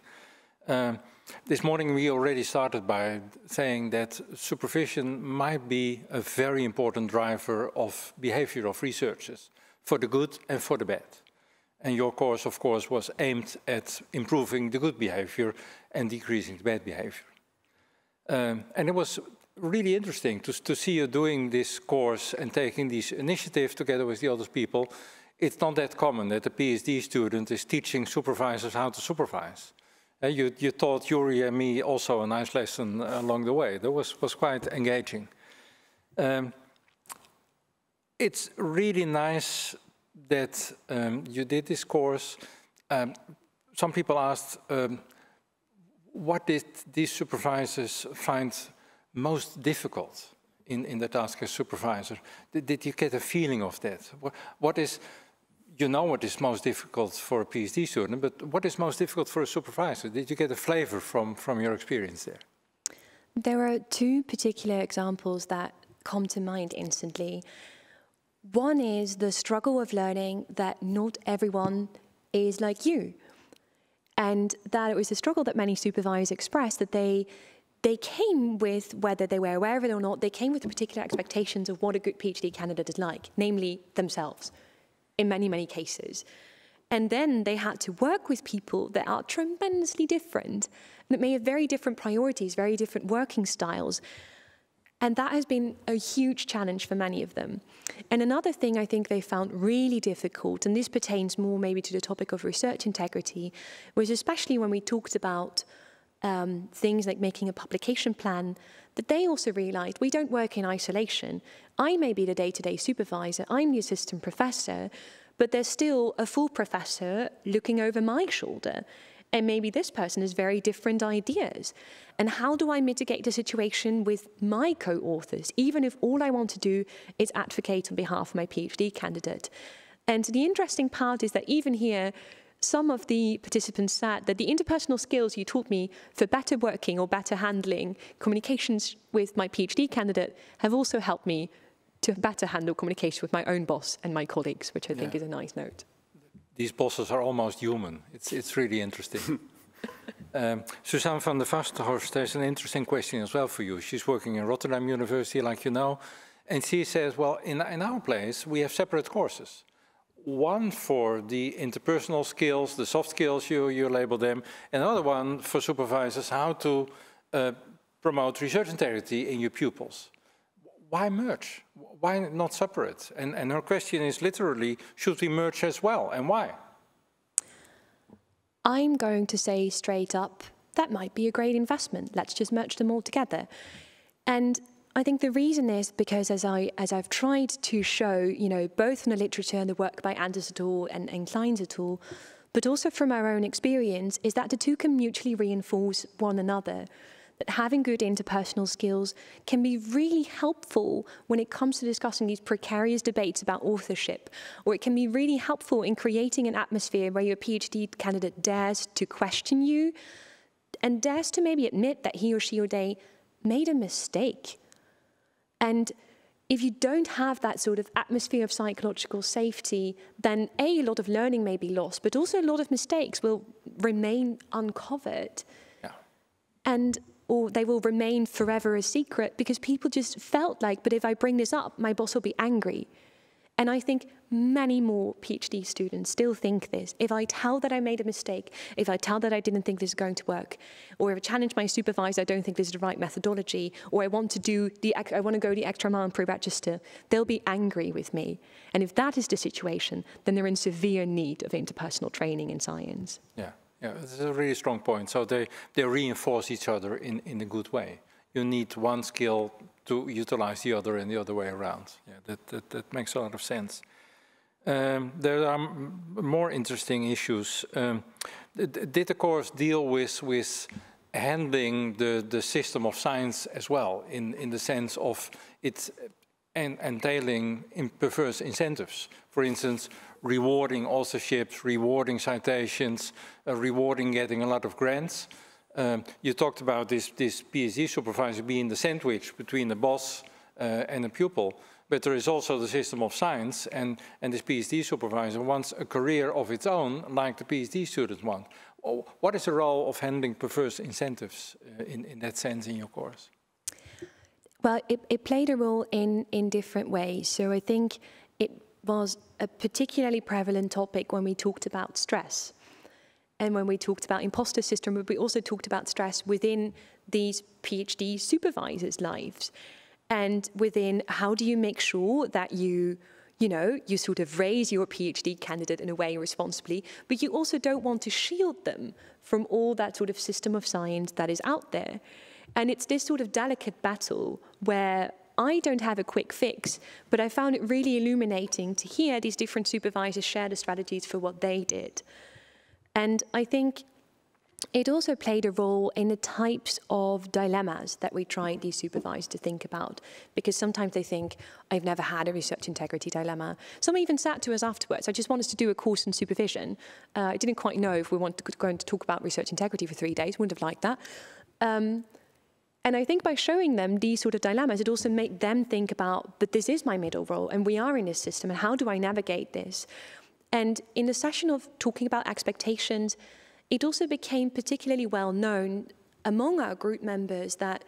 This morning we already started by saying that supervision might be a very important driver of behavior of researchers, for the good and for the bad. And your course, of course, was aimed at improving the good behavior and decreasing the bad behavior. And it was really interesting to see you doing this course and taking this initiative together with the other people. It's not that common that a PhD student is teaching supervisors how to supervise. You taught Joeri and me also a nice lesson along the way. That was quite engaging. It's really nice that you did this course. Some people asked, what did these supervisors find most difficult in the task as supervisor? Did you get a feeling of that? What is, you know what is most difficult for a PhD student, but what is most difficult for a supervisor? Did you get a flavor from your experience there? There are two particular examples that come to mind instantly. One is the struggle of learning that not everyone is like you. And that it was a struggle that many supervisors expressed, that they came with, whether they were aware of it or not, they came with particular expectations of what a good PhD candidate is like, namely themselves, in many, many cases. And then they had to work with people that are tremendously different, that may have very different priorities, very different working styles. And that has been a huge challenge for many of them. And another thing I think they found really difficult, and this pertains more maybe to the topic of research integrity, was especially when we talked about things like making a publication plan, that they also realized we don't work in isolation. I may be the day-to-day supervisor, I'm the assistant professor, but there's still a full professor looking over my shoulder. And maybe this person has very different ideas. And how do I mitigate the situation with my co-authors, even if all I want to do is advocate on behalf of my PhD candidate? And the interesting part is that even here, some of the participants said that the interpersonal skills you taught me for better working or better handling communications with my PhD candidate have also helped me to better handle communication with my own boss and my colleagues, which I think is a nice note. These bosses are almost human. It's really interesting. Suzanne van der Vastenhorst, there's an interesting question as well for you. She's working in Rotterdam University, like you know, and she says, well, in our place, we have separate courses. One for the interpersonal skills, the soft skills, you label them, and another one for supervisors, how to promote research integrity in your pupils. Why merge? Why not separate? And her question is literally, should we merge as well, and why? I'm going to say straight up, that might be a great investment. Let's just merge them all together. And I think the reason is because as I've tried to show, you know, both from the literature and the work by Anders et al. And Kleins et al., but also from our own experience, is that the two can mutually reinforce one another. That having good interpersonal skills can be really helpful when it comes to discussing these precarious debates about authorship, or it can be really helpful in creating an atmosphere where your PhD candidate dares to question you and dares to maybe admit that he or she or they made a mistake. And if you don't have that sort of atmosphere of psychological safety, then a lot of learning may be lost, but also a lot of mistakes will remain uncovered. Yeah. Or they will remain forever a secret because people just felt like, but if I bring this up, my boss will be angry. And I think many more PhD students still think this. If I tell that I made a mistake, if I tell that I didn't think this is going to work, or if I challenge my supervisor, I don't think this is the right methodology, or I want to go the extra mile in Preregister, they'll be angry with me. And if that is the situation, then they're in severe need of interpersonal training in science. Yeah. Yeah, it's a really strong point. So they reinforce each other in a good way. You need one skill to utilize the other and the other way around. Yeah, that makes a lot of sense. There are more interesting issues. Did the course deal with handling the system of science as well, in the sense of it entailing perverse incentives? For instance, rewarding authorships, rewarding citations, rewarding getting a lot of grants. You talked about this PhD supervisor being the sandwich between the boss and the pupil, but there is also the system of science, and this PhD supervisor wants a career of its own, like the PhD students want. What is the role of handling perverse incentives in that sense in your course? Well, it played a role in different ways. So I think it was a particularly prevalent topic when we talked about stress and when we talked about imposter syndrome, but we also talked about stress within these PhD supervisors' lives and within how do you make sure that you sort of raise your PhD candidate in a way responsibly, but you also don't want to shield them from all that sort of system of science that is out there. And it's this sort of delicate battle where I don't have a quick fix, but I found it really illuminating to hear these different supervisors share the strategies for what they did. And I think it also played a role in the types of dilemmas that we tried these supervisors to think about, because sometimes they think, I've never had a research integrity dilemma. Some even sat to us afterwards. I just wanted to do a course on supervision. I didn't quite know if we wanted to go to talk about research integrity for 3 days. Wouldn't have liked that. And I think by showing them these sort of dilemmas, it also made them think about, but this is my middle role, and we are in this system, and how do I navigate this? And in the session of talking about expectations, it also became particularly well known among our group members that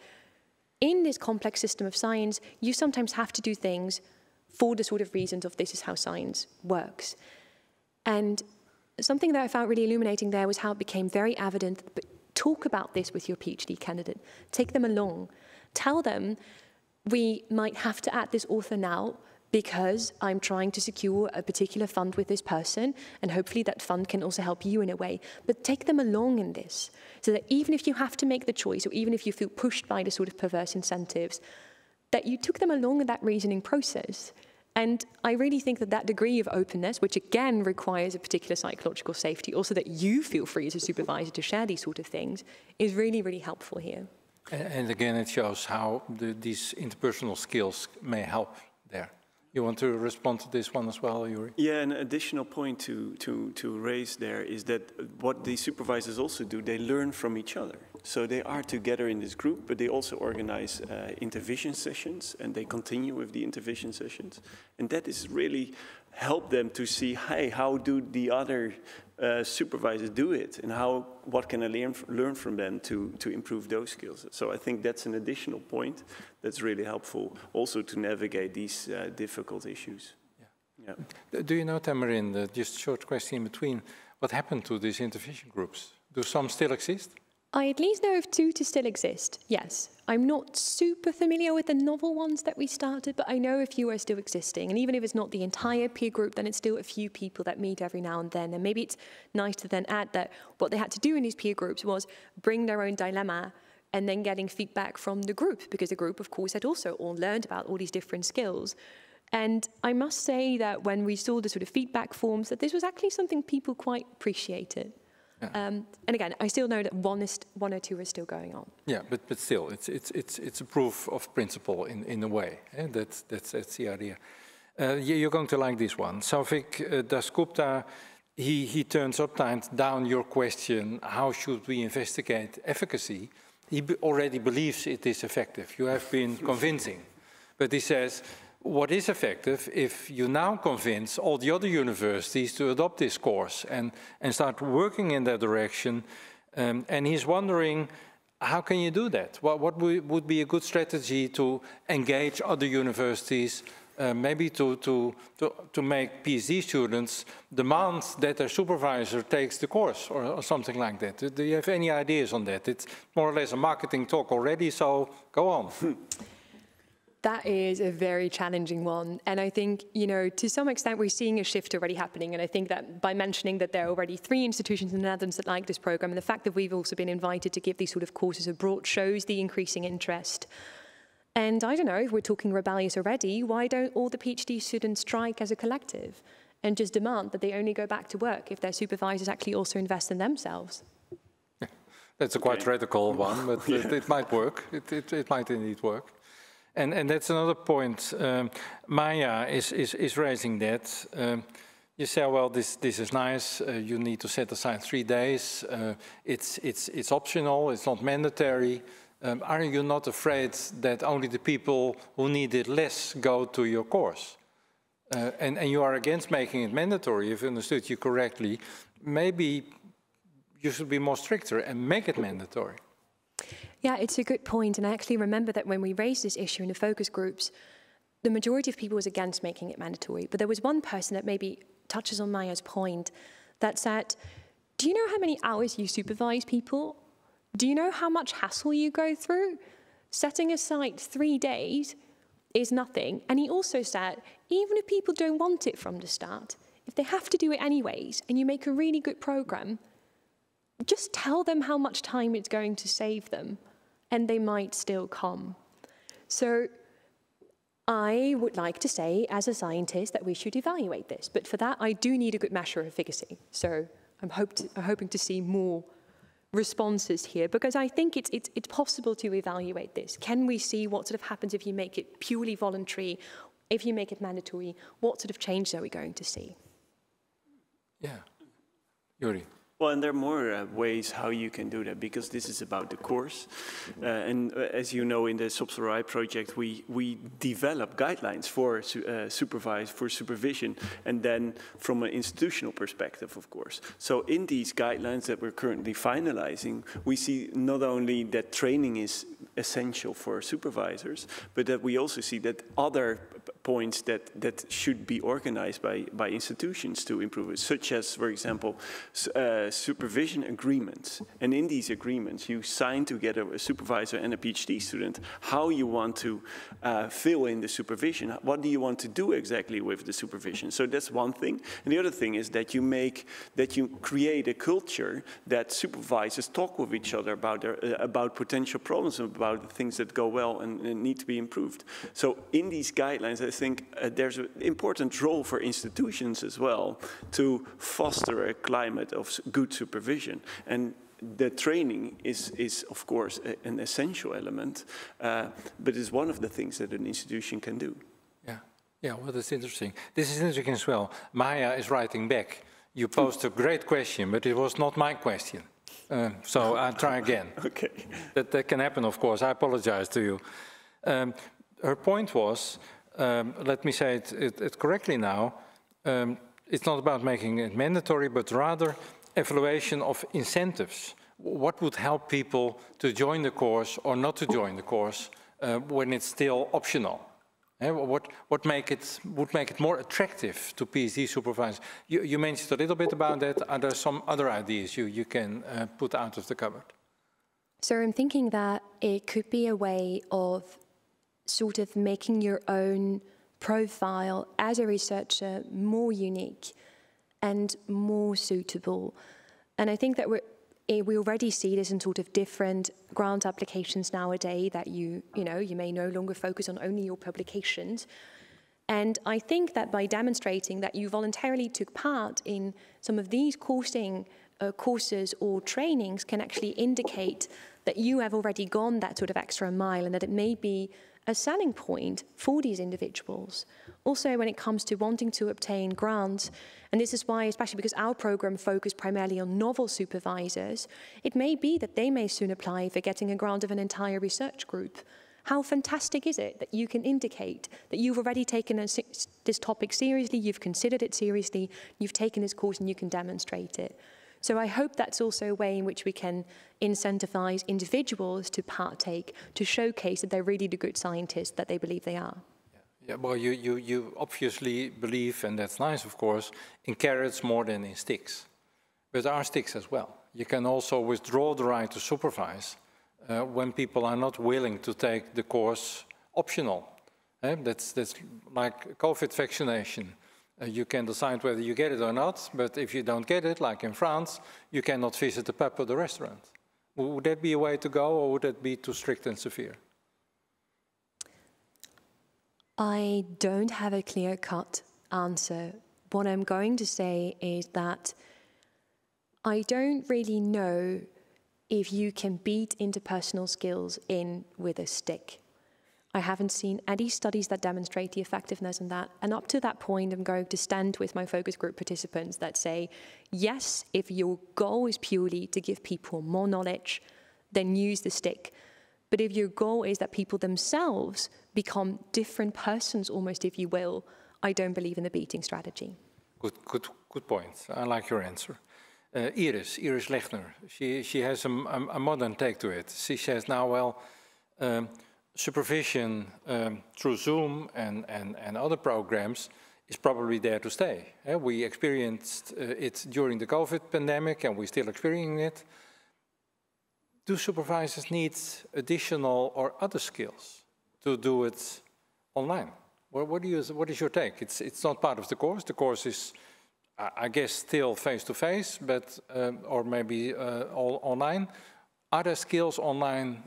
in this complex system of science, you sometimes have to do things for the sort of reasons of this is how science works. And something that I found really illuminating there was how it became very evident, but talk about this with your PhD candidate, take them along, tell them we might have to add this author now, because I'm trying to secure a particular fund with this person, and hopefully that fund can also help you in a way. But take them along in this, so that even if you have to make the choice, or even if you feel pushed by the sort of perverse incentives, that you took them along in that reasoning process. And I really think that that degree of openness, which again requires a particular psychological safety, also that you feel free as a supervisor to share these sort of things, is really, really helpful here. And again, it shows how these interpersonal skills may help there. You want to respond to this one as well, Joeri? Yeah, an additional point to raise there is that what the supervisors also do, they learn from each other. So they are together in this group, but they also organize intervision sessions, and they continue with the intervision sessions. And that is really help them to see, hey, how do the other supervisors do it, and what can I learn from them to improve those skills. So I think that's an additional point that's really helpful also to navigate these difficult issues. Yeah. Yeah. Do you know, Tamarinde, just a short question in between, what happened to these intervision groups? Do some still exist? I at least know of 2 to still exist, yes. I'm not super familiar with the novel ones that we started, but I know a few are still existing. And even if it's not the entire peer group, then it's still a few people that meet every now and then. And maybe it's nice to then add that what they had to do in these peer groups was bring their own dilemma and then getting feedback from the group, because the group, of course, had also all learned about all these different skills. And I must say that when we saw the sort of feedback forms, that this was actually something people quite appreciated. Yeah. And again, I still know that one or two are still going on. Yeah, but still, it's a proof of principle in a way. Eh? That's the idea. You're going to like this one. Sauvik Dasgupta, he turns upside down your question, how should we investigate efficacy? He already believes it is effective. You have been convincing. But he says, what is effective if you now convince all the other universities to adopt this course and start working in that direction? And he's wondering, how can you do that? What would be a good strategy to engage other universities, maybe to make PhD students demand that their supervisor takes the course or something like that? Do you have any ideas on that? It's more or less a marketing talk already, so go on. That is a very challenging one. And I think, you know, to some extent, we're seeing a shift already happening. And I think that by mentioning that there are already 3 institutions in the Netherlands that like this program, and the fact that we've also been invited to give these sort of courses abroad shows the increasing interest. And I don't know, if we're talking rebellious already, why don't all the PhD students strike as a collective and just demand that they only go back to work if their supervisors actually also invest in themselves? Yeah, that's a quite radical one, but it might work. It might indeed work. And that's another point. Maya is raising that. You say, well, this is nice. You need to set aside 3 days. It's optional. It's not mandatory. Are you not afraid that only the people who need it less go to your course? And you are against making it mandatory, if I understood you correctly. Maybe you should be more stricter and make it mandatory. Yeah, it's a good point. And I actually remember that when we raised this issue in the focus groups, the majority of people was against making it mandatory. But there was one person that maybe touches on Maya's point that said, do you know how many hours you supervise people? Do you know how much hassle you go through? Setting aside 3 days is nothing. And he also said, even if people don't want it from the start, if they have to do it anyways, and you make a really good program, just tell them how much time it's going to save them, and they might still come. So I would like to say, as a scientist, that we should evaluate this. But for that, I do need a good measure of efficacy. So I'm hoping to see more responses here, because I think it's possible to evaluate this. Can we see what sort of happens if you make it purely voluntary, if you make it mandatory? What sort of changes are we going to see? Yeah, Joeri. Well, and there are more ways how you can do that, because this is about the course. And as you know, in the Vrije project, we develop guidelines for supervision, and then from an institutional perspective, of course. So in these guidelines that we're currently finalizing, we see not only that training is essential for supervisors, but that we also see that other points that should be organized by institutions to improve it, such as, for example, supervision agreements. And in these agreements, you sign together a supervisor and a PhD student how you want to fill in the supervision. What do you want to do exactly with the supervision? So that's one thing. And the other thing is that you create a culture that supervisors talk with each other about potential problems, about the things that go well and need to be improved. So in these guidelines, I think there's an important role for institutions as well to foster a climate of good supervision. And the training is of course, an essential element, but it's one of the things that an institution can do. Yeah, well, that's interesting. This is interesting as well. Maya is writing back. You posed a great question, but it was not my question. So I'll try again. Okay. That can happen, of course. I apologize to you. Her point was, let me say it correctly now, it's not about making it mandatory, but rather evaluation of incentives. What would help people to join the course or not to join the course when it's still optional? What would make it more attractive to PhD supervisors? You mentioned a little bit about that. Are there some other ideas you can put out of the cupboard? So I'm thinking that it could be a way of sort of making your own profile as a researcher more unique and more suitable. And I think that we already see this in sort of different grant applications nowadays, that you may no longer focus on only your publications. And I think that by demonstrating that you voluntarily took part in some of these courses or trainings can actually indicate that you have already gone that sort of extra mile, and that it may be a selling point for these individuals. Also, when it comes to wanting to obtain grants, and this is why, especially because our program focused primarily on novel supervisors, it may be that they may soon apply for getting a grant of an entire research group. How fantastic is it that you can indicate that you've already taken this topic seriously, you've considered it seriously, you've taken this course and you can demonstrate it. So I hope that's also a way in which we can incentivize individuals to partake, to showcase that they're really the good scientists that they believe they are. Yeah, well, you obviously believe, and that's nice, of course, in carrots more than in sticks. But there are sticks as well. You can also withdraw the right to supervise when people are not willing to take the course optional. That's like COVID vaccination. You can decide whether you get it or not, but if you don't get it, like in France, you cannot visit the pub or the restaurant. Would that be a way to go, or would that be too strict and severe? I don't have a clear-cut answer. What I'm going to say is that I don't really know if you can beat interpersonal skills in with a stick. I haven't seen any studies that demonstrate the effectiveness in that. And up to that point, I'm going to stand with my focus group participants that say, yes, if your goal is purely to give people more knowledge, then use the stick. But if your goal is that people themselves become different persons, almost, if you will, I don't believe in the beating strategy. Good point. I like your answer. Iris Lechner, she has a modern take to it. She says now, well, supervision through Zoom and other programs is probably there to stay. We experienced it during the COVID pandemic, and we're still experiencing it. Do supervisors need additional or other skills to do it online? What is your take? It's not part of the course. The course is, I guess, still face-to-face, but or maybe all online. Are there skills online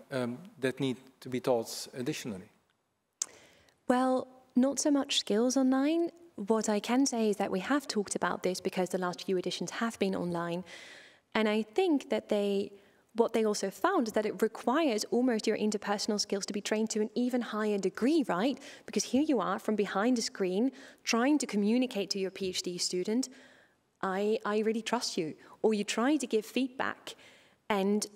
that need to be taught additionally? Well, not so much skills online. What I can say is that we have talked about this because the last few editions have been online. And I think that what they also found is that it requires almost your interpersonal skills to be trained to an even higher degree, right? Because here you are from behind a screen trying to communicate to your PhD student, I really trust you. Or you try to give feedback and,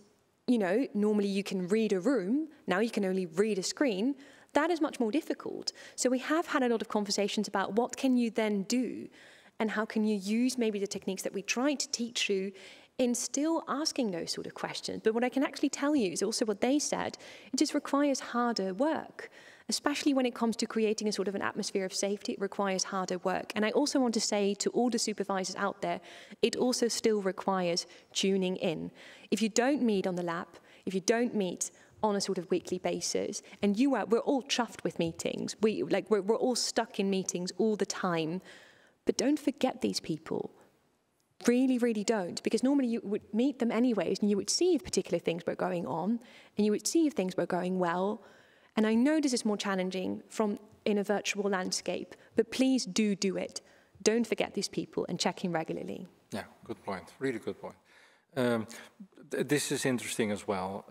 you know, normally you can read a room, now you can only read a screen. That is much more difficult. So we have had a lot of conversations about what can you then do and how can you use maybe the techniques that we tried to teach you in still asking those sort of questions. But what I can actually tell you is also what they said, it just requires harder work, especially when it comes to creating a sort of an atmosphere of safety. It requires harder work. And I also want to say to all the supervisors out there, it also still requires tuning in. If you don't meet on the lab, if you don't meet on a sort of weekly basis, and we're all chuffed with meetings. We're all stuck in meetings all the time. But don't forget these people. Really, really don't. Because normally you would meet them anyways, and you would see if particular things were going on, and you would see if things were going well. And I know this is more challenging in a virtual landscape, but please do it. Don't forget these people and check in regularly. Yeah, good point. Really good point. This is interesting as well.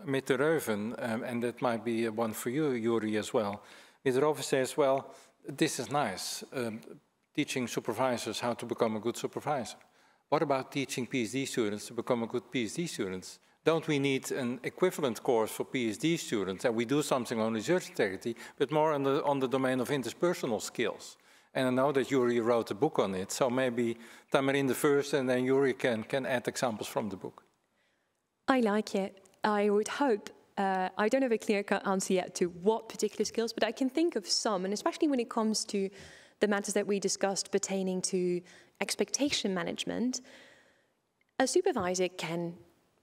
Mr. Reuven, and that might be one for you, Joeri, as well. Mr. Reuven says, well, this is nice, teaching supervisors how to become a good supervisor. What about teaching PhD students to become a good PhD students? Don't we need an equivalent course for PhD students? And we do something on research integrity, but more on the domain of interpersonal skills. And I know that Joeri wrote a book on it, so maybe Tamarinde first, and then Joeri can add examples from the book. I like it. I would hope. I don't have a clear-cut answer yet to what particular skills, but I can think of some, and especially when it comes to the matters that we discussed pertaining to expectation management, a supervisor can,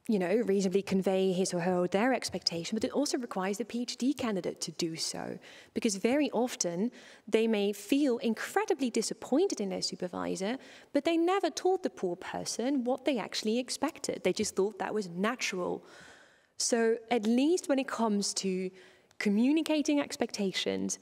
you know, reasonably convey his or her or their expectation, but it also requires the PhD candidate to do so. Because very often they may feel incredibly disappointed in their supervisor, but they never told the poor person what they actually expected. They just thought that was natural. So at least when it comes to communicating expectations,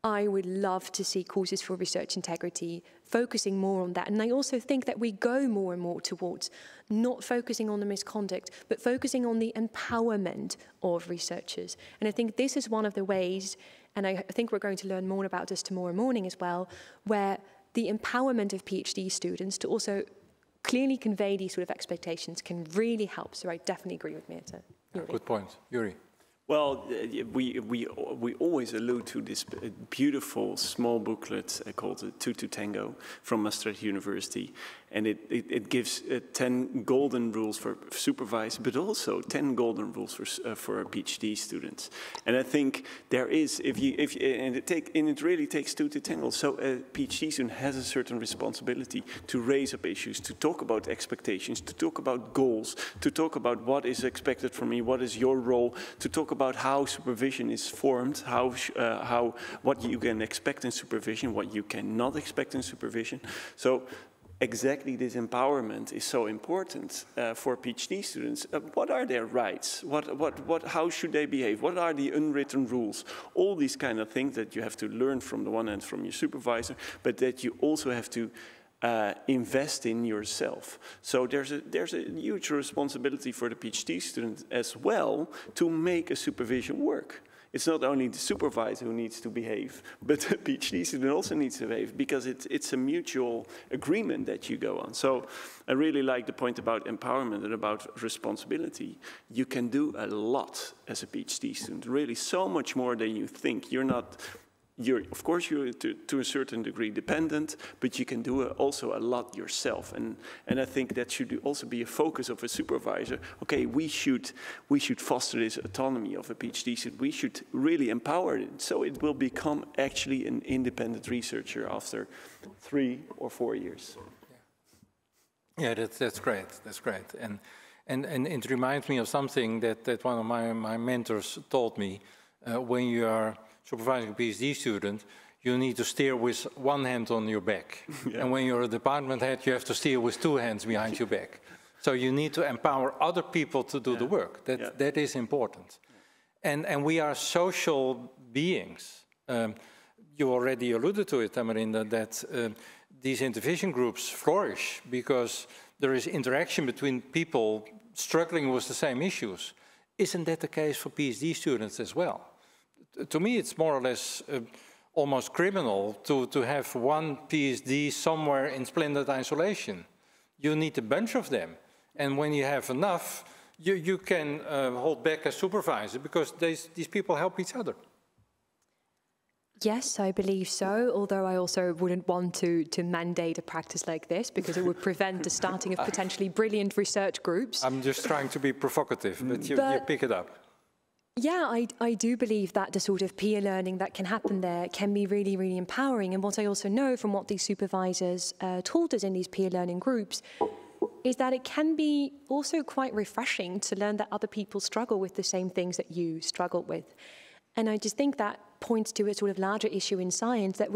I would love to see courses for research integrity focusing more on that. And I also think that we go more and more towards not focusing on the misconduct, but focusing on the empowerment of researchers. And I think this is one of the ways, and I think we're going to learn more about this tomorrow morning as well, where the empowerment of PhD students to also clearly convey these sort of expectations can really help. So I definitely agree with Meerte. Good point. Joeri. Well, we always allude to this beautiful small booklet called Two to Tango from Maastricht University. And it gives 10 golden rules for supervisors, but also 10 golden rules for PhD students. And I think there is, and it really takes two to tango. So a PhD student has a certain responsibility to raise up issues, to talk about expectations, to talk about goals, to talk about what is expected from me, what is your role, to talk about how supervision is formed, what you can expect in supervision, what you cannot expect in supervision. So exactly this empowerment is so important for PhD students. What are their rights? How should they behave? What are the unwritten rules? All these kind of things that you have to learn from the one hand from your supervisor, but that you also have to invest in yourself. So there's a huge responsibility for the PhD student as well to make a supervision work. It's not only the supervisor who needs to behave, but the PhD student also needs to behave, because it's a mutual agreement that you go on. So I really like the point about empowerment and about responsibility. You can do a lot as a PhD student, really so much more than you think. Of course, you're to a certain degree dependent, but you can do also a lot yourself. And I think that should also be a focus of a supervisor. Okay, we should foster this autonomy of a PhD student. We should really empower it, so it will become actually an independent researcher after 3 or 4 years. Yeah, that's great. That's great. And it reminds me of something that one of my mentors told me. When you are supervising a PhD student, you need to steer with one hand on your back. Yeah. And when you're a department head, you have to steer with 2 hands behind your back. So you need to empower other people to do the work. That is important. And we are social beings. You already alluded to it, Tamarinde, that these intervention groups flourish because there is interaction between people struggling with the same issues. Isn't that the case for PhD students as well? To me, it's more or less almost criminal to have one PhD somewhere in splendid isolation. You need a bunch of them. And when you have enough, you can hold back as supervisor because these people help each other. Yes, I believe so, although I also wouldn't want to mandate a practice like this because it would prevent the starting of potentially brilliant research groups. I'm just trying to be provocative, but you pick it up. Yeah, I do believe that the sort of peer learning that can happen there can be really, really empowering. And what I also know from what these supervisors told us in these peer learning groups is that it can be also quite refreshing to learn that other people struggle with the same things that you struggle with. And I just think that points to a sort of larger issue in science that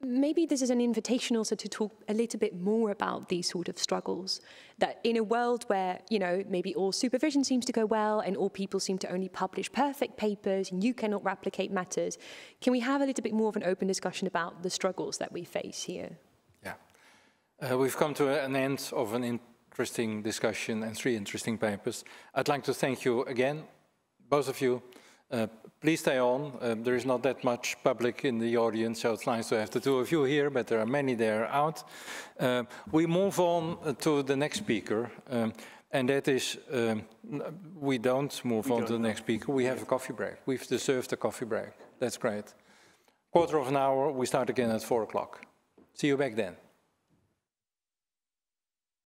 maybe this is an invitation also to talk a little bit more about these sort of struggles. That in a world where, you know, maybe all supervision seems to go well and all people seem to only publish perfect papers and you cannot replicate matters, can we have a little bit more of an open discussion about the struggles that we face here? Yeah. We've come to an end of an interesting discussion and 3 interesting papers. I'd like to thank you again, both of you. Please stay on. There is not that much public in the audience, so it's nice to have the 2 of you here, but there are many there out. We move on to the next speaker, and that is, we don't move on to the next speaker. We have a coffee break. We've deserved a coffee break. That's great. Quarter of an hour, we start again at 4 o'clock. See you back then.